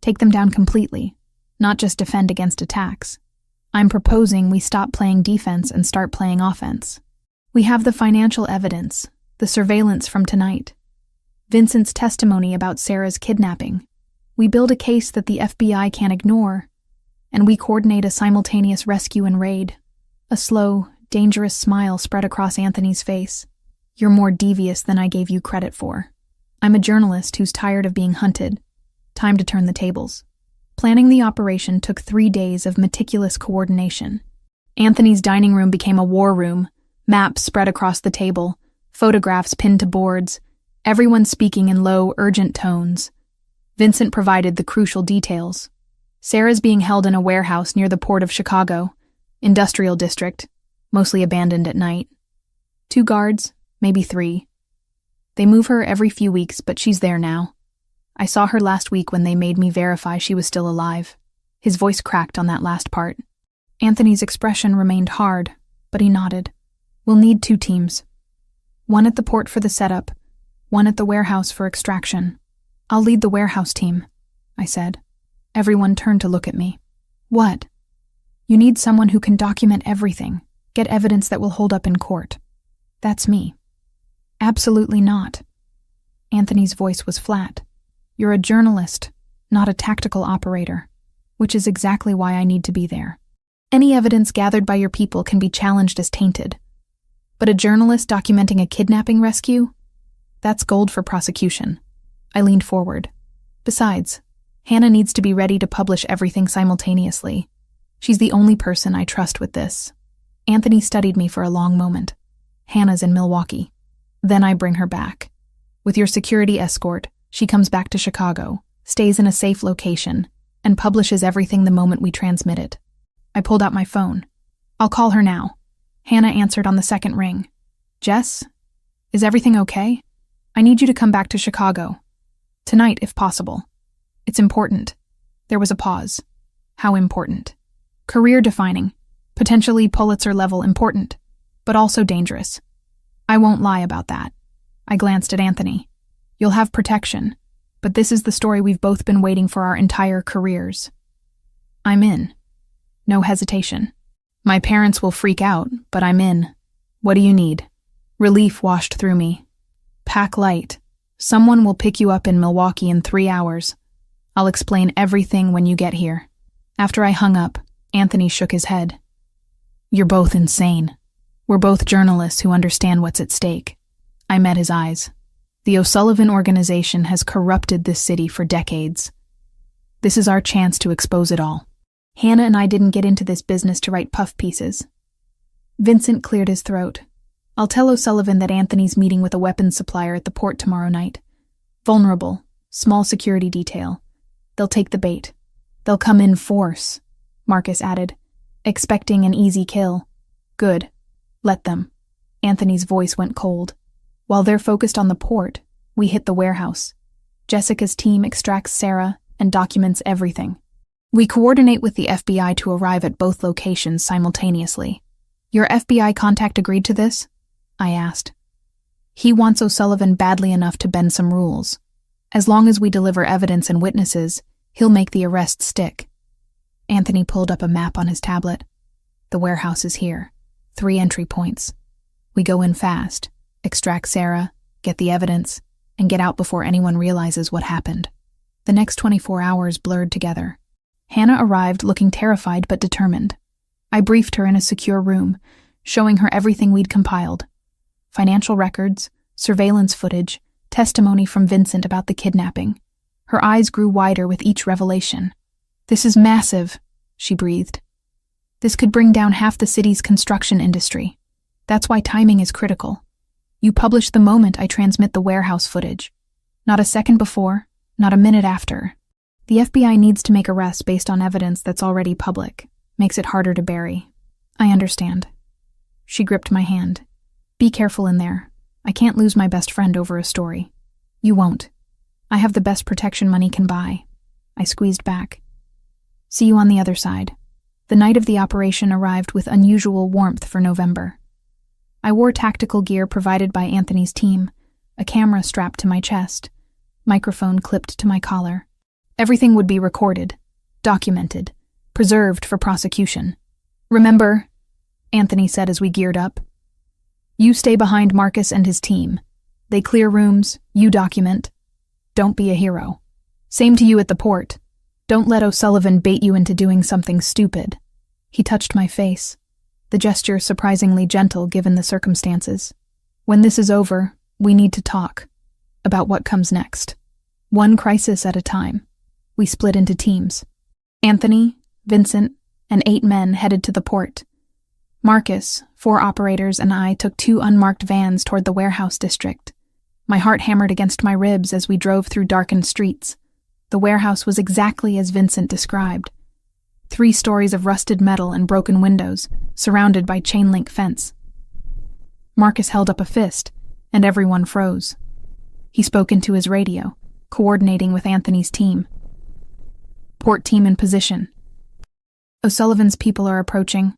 Take them down completely, not just defend against attacks. I'm proposing we stop playing defense and start playing offense. We have the financial evidence, the surveillance from tonight, Vincent's testimony about Sarah's kidnapping. We build a case that the FBI can't ignore, and we coordinate a simultaneous rescue and raid. A slow, dangerous smile spread across Anthony's face. You're more devious than I gave you credit for. I'm a journalist who's tired of being hunted. Time to turn the tables. Planning the operation took 3 days of meticulous coordination. Anthony's dining room became a war room, maps spread across the table, photographs pinned to boards, everyone speaking in low, urgent tones. Vincent provided the crucial details. Sarah's being held in a warehouse near the port of Chicago, industrial district, mostly abandoned at night. 2 guards, maybe 3. They move her every few weeks, but she's there now. I saw her last week when they made me verify she was still alive. His voice cracked on that last part. Anthony's expression remained hard, but he nodded. We'll need 2 teams. One at the port for the setup, one at the warehouse for extraction. I'll lead the warehouse team, I said. Everyone turned to look at me. What? You need someone who can document everything, get evidence that will hold up in court. That's me. Absolutely not. Anthony's voice was flat. You're a journalist, not a tactical operator, which is exactly why I need to be there. Any evidence gathered by your people can be challenged as tainted. But a journalist documenting a kidnapping rescue? That's gold for prosecution. I leaned forward. Besides, Hannah needs to be ready to publish everything simultaneously. She's the only person I trust with this. Anthony studied me for a long moment. Hannah's in Milwaukee. Then I bring her back. With your security escort, she comes back to Chicago, stays in a safe location, and publishes everything the moment we transmit it. I pulled out my phone. I'll call her now. Hannah answered on the second ring. Jess? Is everything okay? I need you to come back to Chicago. Tonight, if possible. It's important. There was a pause. How important? Career-defining. Potentially Pulitzer-level important. But also dangerous. I won't lie about that. I glanced at Anthony. You'll have protection, but this is the story we've both been waiting for our entire careers. I'm in. No hesitation. My parents will freak out, but I'm in. What do you need? Relief washed through me. Pack light. Someone will pick you up in Milwaukee in 3 hours. I'll explain everything when you get here. After I hung up, Anthony shook his head. You're both insane. We're both journalists who understand what's at stake. I met his eyes. The O'Sullivan organization has corrupted this city for decades. This is our chance to expose it all. Hannah and I didn't get into this business to write puff pieces. Vincent cleared his throat. I'll tell O'Sullivan that Anthony's meeting with a weapons supplier at the port tomorrow night. Vulnerable, small security detail. They'll take the bait. They'll come in force, Marcus added, expecting an easy kill. Good. Let them. Anthony's voice went cold. While they're focused on the port, we hit the warehouse. Jessica's team extracts Sarah and documents everything. We coordinate with the FBI to arrive at both locations simultaneously. Your FBI contact agreed to this? I asked. He wants O'Sullivan badly enough to bend some rules. As long as we deliver evidence and witnesses, he'll make the arrest stick. Anthony pulled up a map on his tablet. The warehouse is here. 3 entry points. We go in fast, extract Sarah, get the evidence, and get out before anyone realizes what happened. The next 24 hours blurred together. Hannah arrived looking terrified but determined. I briefed her in a secure room, showing her everything we'd compiled. Financial records, surveillance footage, testimony from Vincent about the kidnapping. Her eyes grew wider with each revelation. This is massive, she breathed. This could bring down half the city's construction industry. That's why timing is critical. You publish the moment I transmit the warehouse footage. Not a second before, not a minute after. The FBI needs to make arrests based on evidence that's already public. Makes it harder to bury. I understand. She gripped my hand. Be careful in there. I can't lose my best friend over a story. You won't. I have the best protection money can buy. I squeezed back. See you on the other side. The night of the operation arrived with unusual warmth for November. I wore tactical gear provided by Anthony's team, a camera strapped to my chest, microphone clipped to my collar. Everything would be recorded, documented, preserved for prosecution. Remember, Anthony said as we geared up, you stay behind Marcus and his team. They clear rooms, you document. Don't be a hero. Same to you at the port. Don't let O'Sullivan bait you into doing something stupid. He touched my face, the gesture surprisingly gentle given the circumstances. When this is over, we need to talk about what comes next. One crisis at a time. We split into teams. Anthony, Vincent, and 8 men headed to the port. Marcus, 4 operators, and I took 2 unmarked vans toward the warehouse district. My heart hammered against my ribs as we drove through darkened streets. The warehouse was exactly as Vincent described. 3 stories of rusted metal and broken windows, surrounded by chain-link fence. Marcus held up a fist, and everyone froze. He spoke into his radio, coordinating with Anthony's team. Port team in position. O'Sullivan's people are approaching.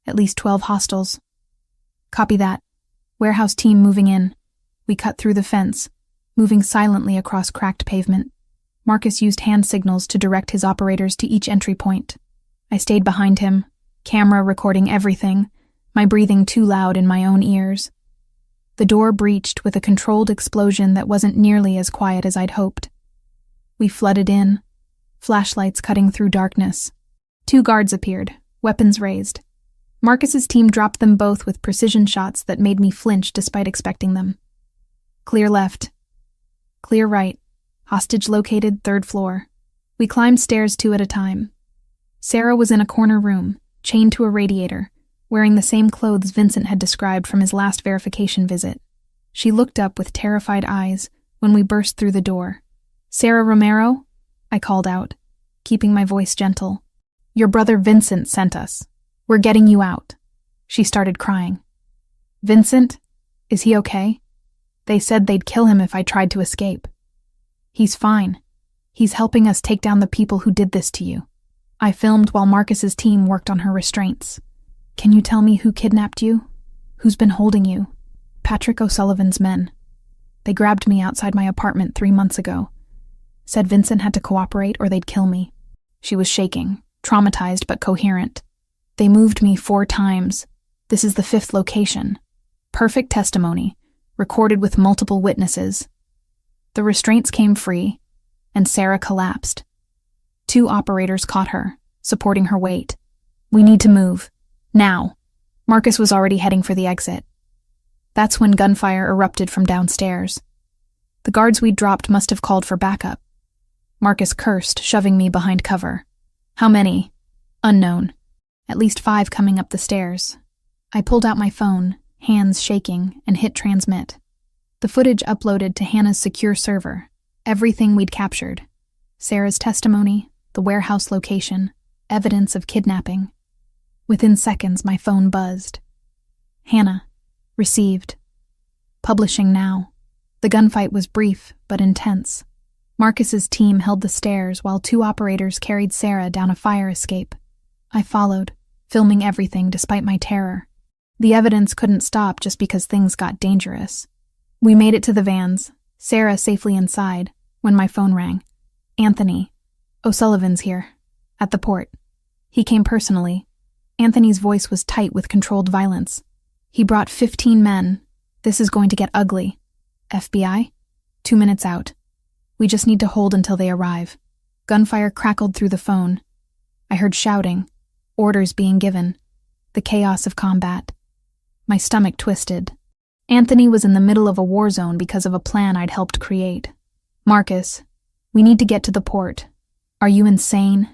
At least 12 hostiles. Copy that. Warehouse team moving in. We cut through the fence, moving silently across cracked pavement. Marcus used hand signals to direct his operators to each entry point. I stayed behind him, camera recording everything, my breathing too loud in my own ears. The door breached with a controlled explosion that wasn't nearly as quiet as I'd hoped. We flooded in, flashlights cutting through darkness. 2 guards appeared, weapons raised. Marcus's team dropped them both with precision shots that made me flinch despite expecting them. Clear left. Clear right. Hostage located, 3rd floor. We climbed stairs 2 at a time. Sarah was in a corner room, chained to a radiator, wearing the same clothes Vincent had described from his last verification visit. She looked up with terrified eyes when we burst through the door. Sarah Romero? I called out, keeping my voice gentle. Your brother Vincent sent us. We're getting you out. She started crying. Vincent? Is he okay? They said they'd kill him if I tried to escape. He's fine. He's helping us take down the people who did this to you. I filmed while Marcus's team worked on her restraints. Can you tell me who kidnapped you? Who's been holding you? Patrick O'Sullivan's men. They grabbed me outside my apartment 3 months ago. Said Vincent had to cooperate or they'd kill me. She was shaking, traumatized but coherent. They moved me 4 times. This is the 5th location. Perfect testimony, recorded with multiple witnesses. The restraints came free, and Sarah collapsed. 2 operators caught her, supporting her weight. We need to move. Now. Marcus was already heading for the exit. That's when gunfire erupted from downstairs. The guards we'd dropped must have called for backup. Marcus cursed, shoving me behind cover. How many? Unknown. At least 5 coming up the stairs. I pulled out my phone, hands shaking, and hit transmit. The footage uploaded to Hannah's secure server. Everything we'd captured. Sarah's testimony, the warehouse location, evidence of kidnapping. Within seconds, my phone buzzed. Hannah. Received. Publishing now. The gunfight was brief, but intense. Marcus's team held the stairs while 2 operators carried Sarah down a fire escape. I followed, filming everything despite my terror. The evidence couldn't stop just because things got dangerous. We made it to the vans, Sarah safely inside, when my phone rang. Anthony. O'Sullivan's here. At the port. He came personally. Anthony's voice was tight with controlled violence. He brought 15 men. This is going to get ugly. FBI? 2 minutes out. We just need to hold until they arrive. Gunfire crackled through the phone. I heard shouting, orders being given, the chaos of combat. My stomach twisted. Anthony was in the middle of a war zone because of a plan I'd helped create. Marcus, we need to get to the port. Are you insane?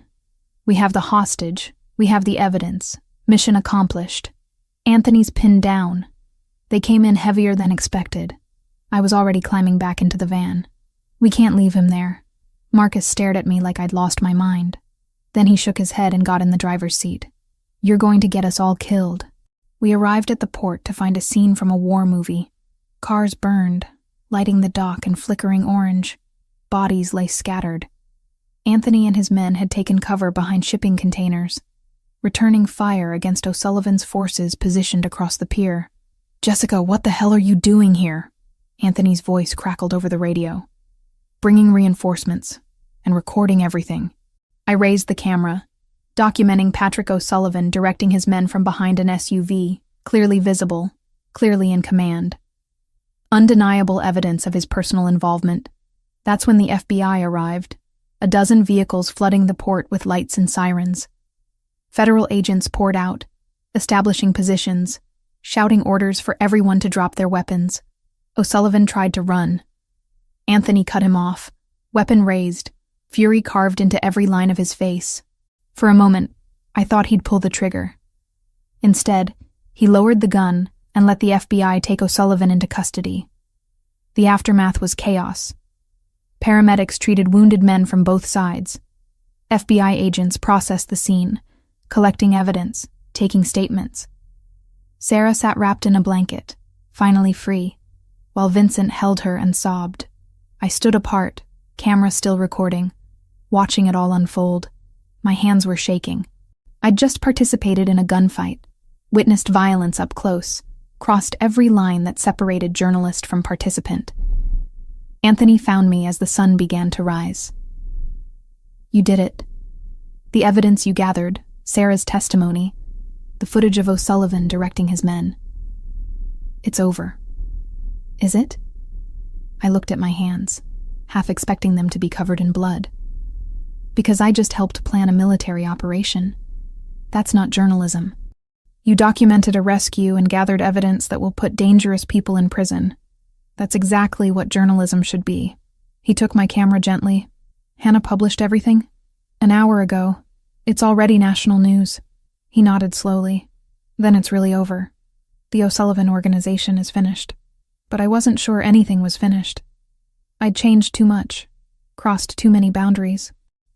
We have the hostage. We have the evidence. Mission accomplished. Anthony's pinned down. They came in heavier than expected. I was already climbing back into the van. We can't leave him there. Marcus stared at me like I'd lost my mind. Then he shook his head and got in the driver's seat. You're going to get us all killed. We arrived at the port to find a scene from a war movie. Cars burned, lighting the dock in flickering orange. Bodies lay scattered. Anthony and his men had taken cover behind shipping containers, returning fire against O'Sullivan's forces positioned across the pier. Jessica, what the hell are you doing here? Anthony's voice crackled over the radio. Bringing reinforcements and recording everything. I raised the camera, documenting Patrick O'Sullivan directing his men from behind an SUV, clearly visible, clearly in command. Undeniable evidence of his personal involvement. That's when the FBI arrived, a dozen vehicles flooding the port with lights and sirens. Federal agents poured out, establishing positions, shouting orders for everyone to drop their weapons. O'Sullivan tried to run. Anthony cut him off, weapon raised, fury carved into every line of his face. For a moment, I thought he'd pull the trigger. Instead, he lowered the gun and let the FBI take O'Sullivan into custody. The aftermath was chaos. Paramedics treated wounded men from both sides. FBI agents processed the scene, collecting evidence, taking statements. Sarah sat wrapped in a blanket, finally free, while Vincent held her and sobbed. I stood apart, camera still recording, watching it all unfold. My hands were shaking. I'd just participated in a gunfight, witnessed violence up close, crossed every line that separated journalist from participant. Anthony found me as the sun began to rise. You did it. The evidence you gathered, Sarah's testimony, the footage of O'Sullivan directing his men. It's over. Is it? I looked at my hands, half expecting them to be covered in blood. Because I just helped plan a military operation. That's not journalism. You documented a rescue and gathered evidence that will put dangerous people in prison. That's exactly what journalism should be. He took my camera gently. Hannah published everything? An hour ago. It's already national news. He nodded slowly. Then it's really over. The O'Sullivan organization is finished. But I wasn't sure anything was finished. I'd changed too much, crossed too many boundaries.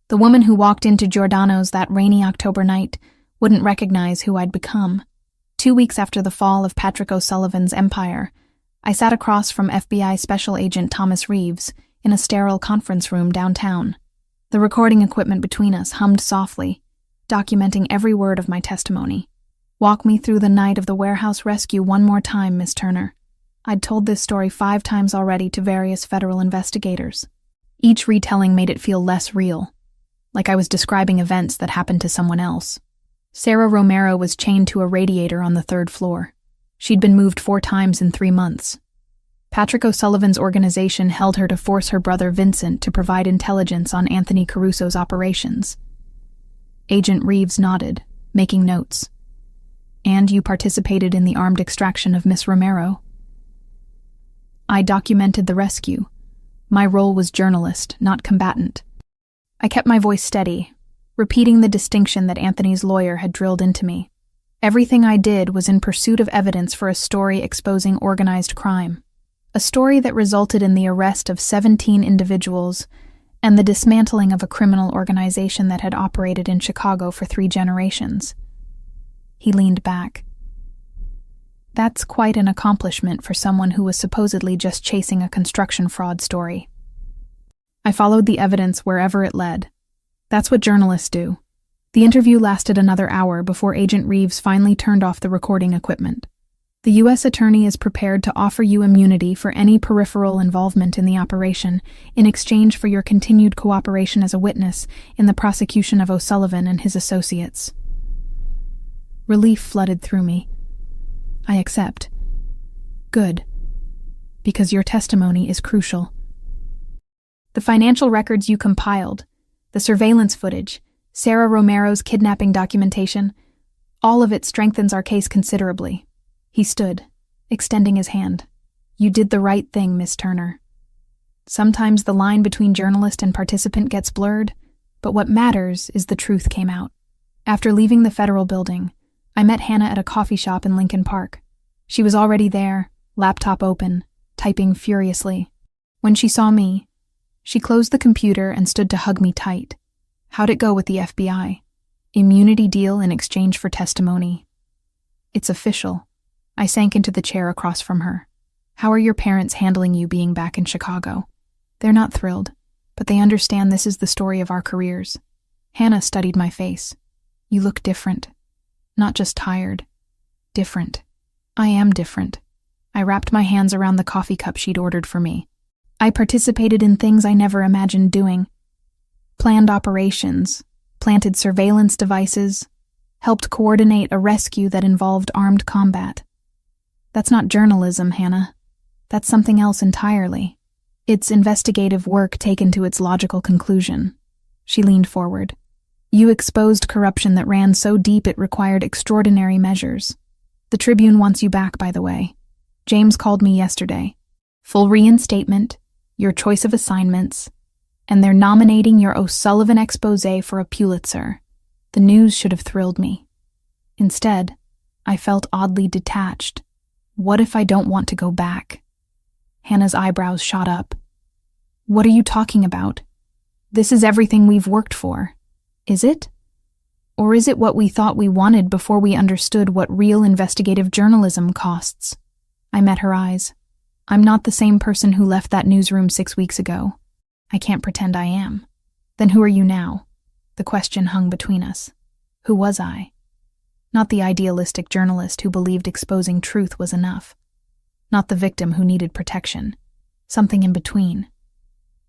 The woman who walked into Giordano's that rainy October night wouldn't recognize who I'd become. 2 weeks after the fall of Patrick O'Sullivan's empire, I sat across from FBI Special Agent Thomas Reeves in a sterile conference room downtown. The recording equipment between us hummed softly, documenting every word of my testimony. Walk me through the night of the warehouse rescue one more time, Miss Turner. I'd told this story 5 times already to various federal investigators. Each retelling made it feel less real, like I was describing events that happened to someone else. Sarah Romero was chained to a radiator on the 3rd floor. She'd been moved 4 times in 3 months. Patrick O'Sullivan's organization held her to force her brother Vincent to provide intelligence on Anthony Caruso's operations. Agent Reeves nodded, making notes. And you participated in the armed extraction of Miss Romero. I documented the rescue. My role was journalist, not combatant. I kept my voice steady, repeating the distinction that Anthony's lawyer had drilled into me. Everything I did was in pursuit of evidence for a story exposing organized crime. A story that resulted in the arrest of 17 individuals and the dismantling of a criminal organization that had operated in Chicago for 3 generations. He leaned back. That's quite an accomplishment for someone who was supposedly just chasing a construction fraud story. I followed the evidence wherever it led. That's what journalists do. The interview lasted another hour before Agent Reeves finally turned off the recording equipment. The U.S. Attorney is prepared to offer you immunity for any peripheral involvement in the operation in exchange for your continued cooperation as a witness in the prosecution of O'Sullivan and his associates. Relief flooded through me. I accept. Good. Because your testimony is crucial. The financial records you compiled, the surveillance footage, Sarah Romero's kidnapping documentation, all of it strengthens our case considerably. He stood, extending his hand. You did the right thing, Miss Turner. Sometimes the line between journalist and participant gets blurred, but what matters is the truth came out. After leaving the federal building, I met Hannah at a coffee shop in Lincoln Park. She was already there, laptop open, typing furiously. When she saw me, she closed the computer and stood to hug me tight. How'd it go with the FBI? Immunity deal in exchange for testimony. It's official. I sank into the chair across from her. How are your parents handling you being back in Chicago? They're not thrilled, but they understand this is the story of our careers. Hannah studied my face. You look different. Not just tired. Different. I am different. I wrapped my hands around the coffee cup she'd ordered for me. I participated in things I never imagined doing. Planned operations, planted surveillance devices, helped coordinate a rescue that involved armed combat. That's not journalism, Hannah. That's something else entirely. It's investigative work taken to its logical conclusion. She leaned forward. You exposed corruption that ran so deep it required extraordinary measures. The Tribune wants you back, by the way. James called me yesterday. Full reinstatement, your choice of assignments, and they're nominating your O'Sullivan exposé for a Pulitzer. The news should have thrilled me. Instead, I felt oddly detached. What if I don't want to go back? Hannah's eyebrows shot up. What are you talking about? This is everything we've worked for. Is it? Or is it what we thought we wanted before we understood what real investigative journalism costs? I met her eyes. I'm not the same person who left that newsroom 6 weeks ago. I can't pretend I am. Then who are you now? The question hung between us. Who was I? Not the idealistic journalist who believed exposing truth was enough. Not the victim who needed protection. Something in between.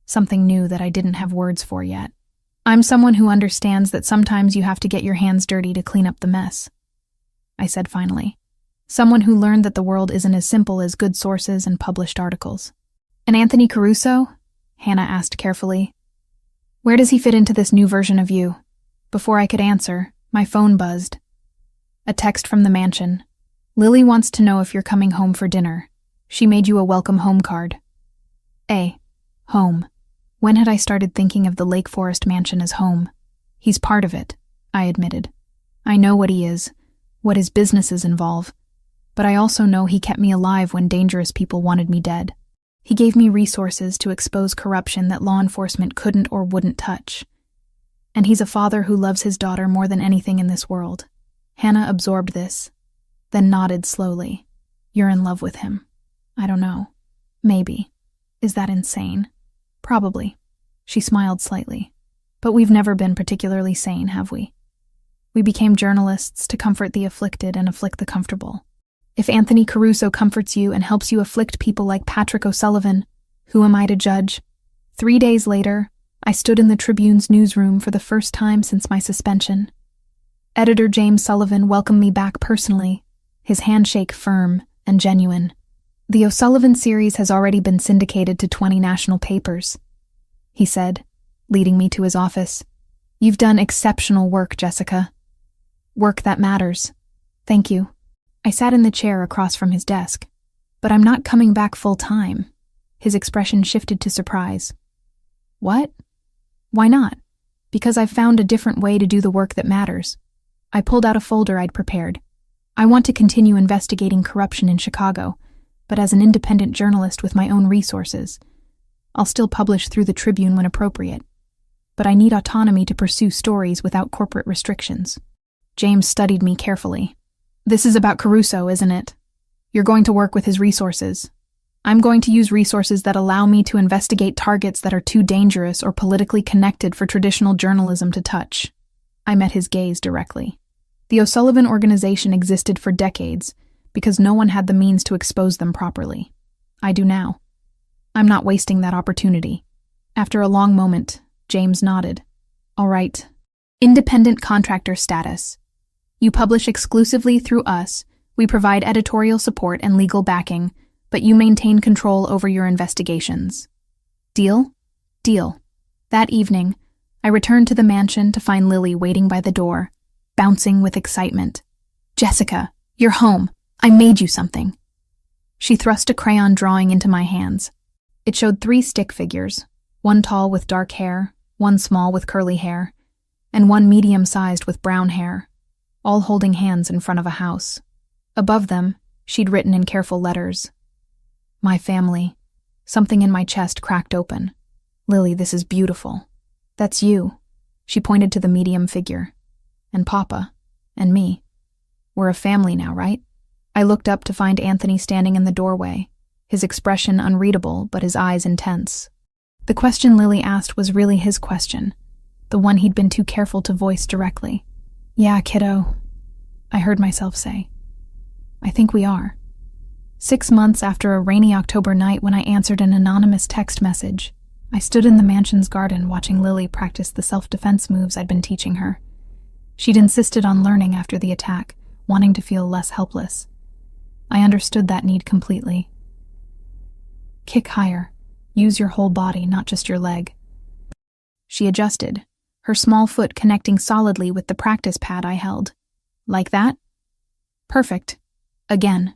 Something new that I didn't have words for yet. I'm someone who understands that sometimes you have to get your hands dirty to clean up the mess, I said finally. Someone who learned that the world isn't as simple as good sources and published articles. And Anthony Caruso? Hannah asked carefully. Where does he fit into this new version of you? Before I could answer, my phone buzzed. A text from the mansion. Lily wants to know if you're coming home for dinner. She made you a welcome home card. Home. When had I started thinking of the Lake Forest mansion as home? He's part of it, I admitted. I know what he is, what his businesses involve, but I also know he kept me alive when dangerous people wanted me dead. He gave me resources to expose corruption that law enforcement couldn't or wouldn't touch. And he's a father who loves his daughter more than anything in this world. Hannah absorbed this, then nodded slowly. You're in love with him. I don't know. Maybe. Is that insane? Probably. She smiled slightly. But we've never been particularly sane, have we? We became journalists to comfort the afflicted and afflict the comfortable. If Anthony Caruso comforts you and helps you afflict people like Patrick O'Sullivan, who am I to judge? 3 days later, I stood in the Tribune's newsroom for the first time since my suspension. Editor James Sullivan welcomed me back personally, his handshake firm and genuine. The O'Sullivan series has already been syndicated to 20 national papers, he said, leading me to his office. You've done exceptional work, Jessica. Work that matters. Thank you. I sat in the chair across from his desk. But I'm not coming back full-time. His expression shifted to surprise. What? Why not? Because I've found a different way to do the work that matters. I pulled out a folder I'd prepared. I want to continue investigating corruption in Chicago, but as an independent journalist with my own resources. I'll still publish through the Tribune when appropriate. But I need autonomy to pursue stories without corporate restrictions. James studied me carefully. This is about Caruso, isn't it? You're going to work with his resources. I'm going to use resources that allow me to investigate targets that are too dangerous or politically connected for traditional journalism to touch. I met his gaze directly. The O'Sullivan organization existed for decades because no one had the means to expose them properly. I do now. I'm not wasting that opportunity. After a long moment, James nodded. All right. Independent contractor status. You publish exclusively through us. We provide editorial support and legal backing, but you maintain control over your investigations. Deal? Deal. That evening, I returned to the mansion to find Lily waiting by the door, bouncing with excitement. Jessica, you're home. I made you something. She thrust a crayon drawing into my hands. It showed 3 stick figures, one tall with dark hair, one small with curly hair, and one medium-sized with brown hair, all holding hands in front of a house. Above them, she'd written in careful letters, "My family." Something in my chest cracked open. "Lily, this is beautiful. That's you." She pointed to the medium figure. "And Papa. And me. We're a family now, right?" I looked up to find Anthony standing in the doorway, his expression unreadable but his eyes intense. The question Lily asked was really his question, the one he'd been too careful to voice directly. "Yeah, kiddo," I heard myself say. "I think we are." 6 months after a rainy October night when I answered an anonymous text message, I stood in the mansion's garden watching Lily practice the self-defense moves I'd been teaching her. She'd insisted on learning after the attack, wanting to feel less helpless. I understood that need completely. Kick higher. Use your whole body, not just your leg. She adjusted, her small foot connecting solidly with the practice pad I held. Like that? Perfect. Again.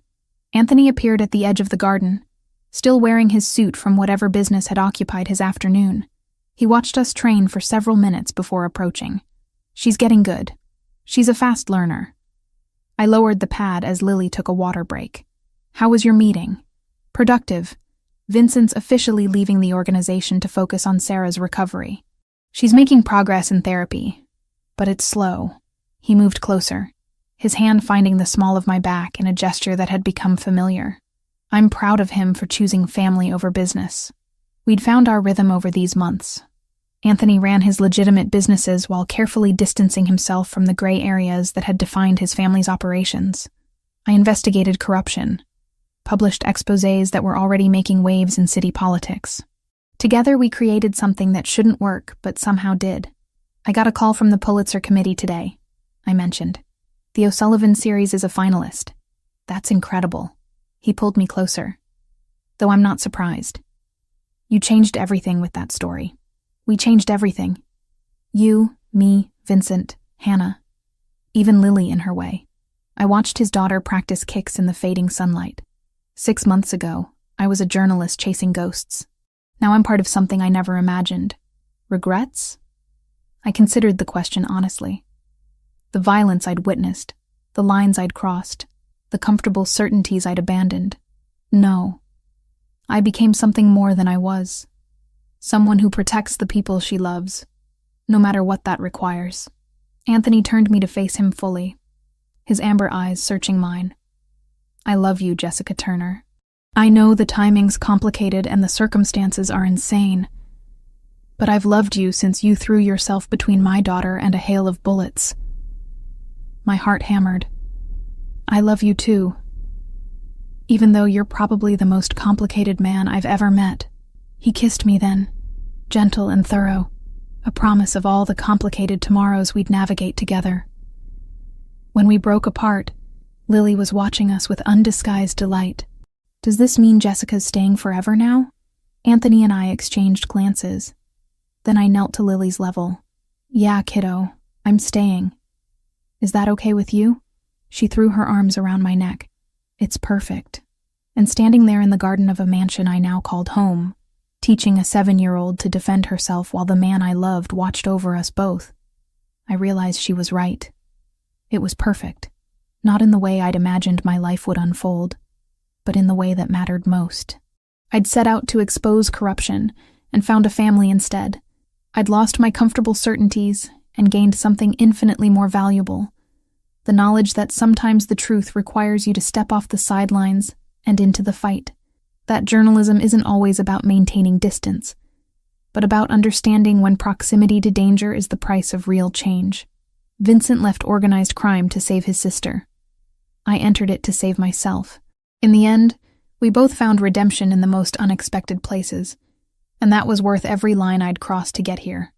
Anthony appeared at the edge of the garden, still wearing his suit from whatever business had occupied his afternoon. He watched us train for several minutes before approaching. She's getting good. She's a fast learner. I lowered the pad as Lily took a water break. How was your meeting? Productive. Vincent's officially leaving the organization to focus on Sarah's recovery. She's making progress in therapy, but it's slow. He moved closer, his hand finding the small of my back in a gesture that had become familiar. I'm proud of him for choosing family over business. We'd found our rhythm over these months. Anthony ran his legitimate businesses while carefully distancing himself from the gray areas that had defined his family's operations. I investigated corruption, published exposés that were already making waves in city politics. Together we created something that shouldn't work, but somehow did. I got a call from the Pulitzer Committee today, I mentioned. The O'Sullivan series is a finalist. That's incredible. He pulled me closer. Though I'm not surprised. You changed everything with that story. We changed everything. You, me, Vincent, Hannah. Even Lily in her way. I watched his daughter practice kicks in the fading sunlight. 6 months ago, I was a journalist chasing ghosts. Now I'm part of something I never imagined. Regrets? I considered the question honestly. The violence I'd witnessed, the lines I'd crossed, the comfortable certainties I'd abandoned. No. I became something more than I was. Someone who protects the people she loves, no matter what that requires. Anthony turned me to face him fully, his amber eyes searching mine. I love you, Jessica Turner. I know the timing's complicated and the circumstances are insane, but I've loved you since you threw yourself between my daughter and a hail of bullets. My heart hammered. I love you too. Even though you're probably the most complicated man I've ever met. He kissed me then, gentle and thorough, a promise of all the complicated tomorrows we'd navigate together. When we broke apart, Lily was watching us with undisguised delight. Does this mean Jessica's staying forever now? Anthony and I exchanged glances. Then I knelt to Lily's level. Yeah, kiddo, I'm staying. Is that okay with you? She threw her arms around my neck. It's perfect. And standing there in the garden of a mansion I now called home, teaching a 7-year-old to defend herself while the man I loved watched over us both, I realized she was right. It was perfect, not in the way I'd imagined my life would unfold, but in the way that mattered most. I'd set out to expose corruption and found a family instead. I'd lost my comfortable certainties and gained something infinitely more valuable, the knowledge that sometimes the truth requires you to step off the sidelines and into the fight. That journalism isn't always about maintaining distance, but about understanding when proximity to danger is the price of real change. Vincent left organized crime to save his sister. I entered it to save myself. In the end, we both found redemption in the most unexpected places, and that was worth every line I'd crossed to get here.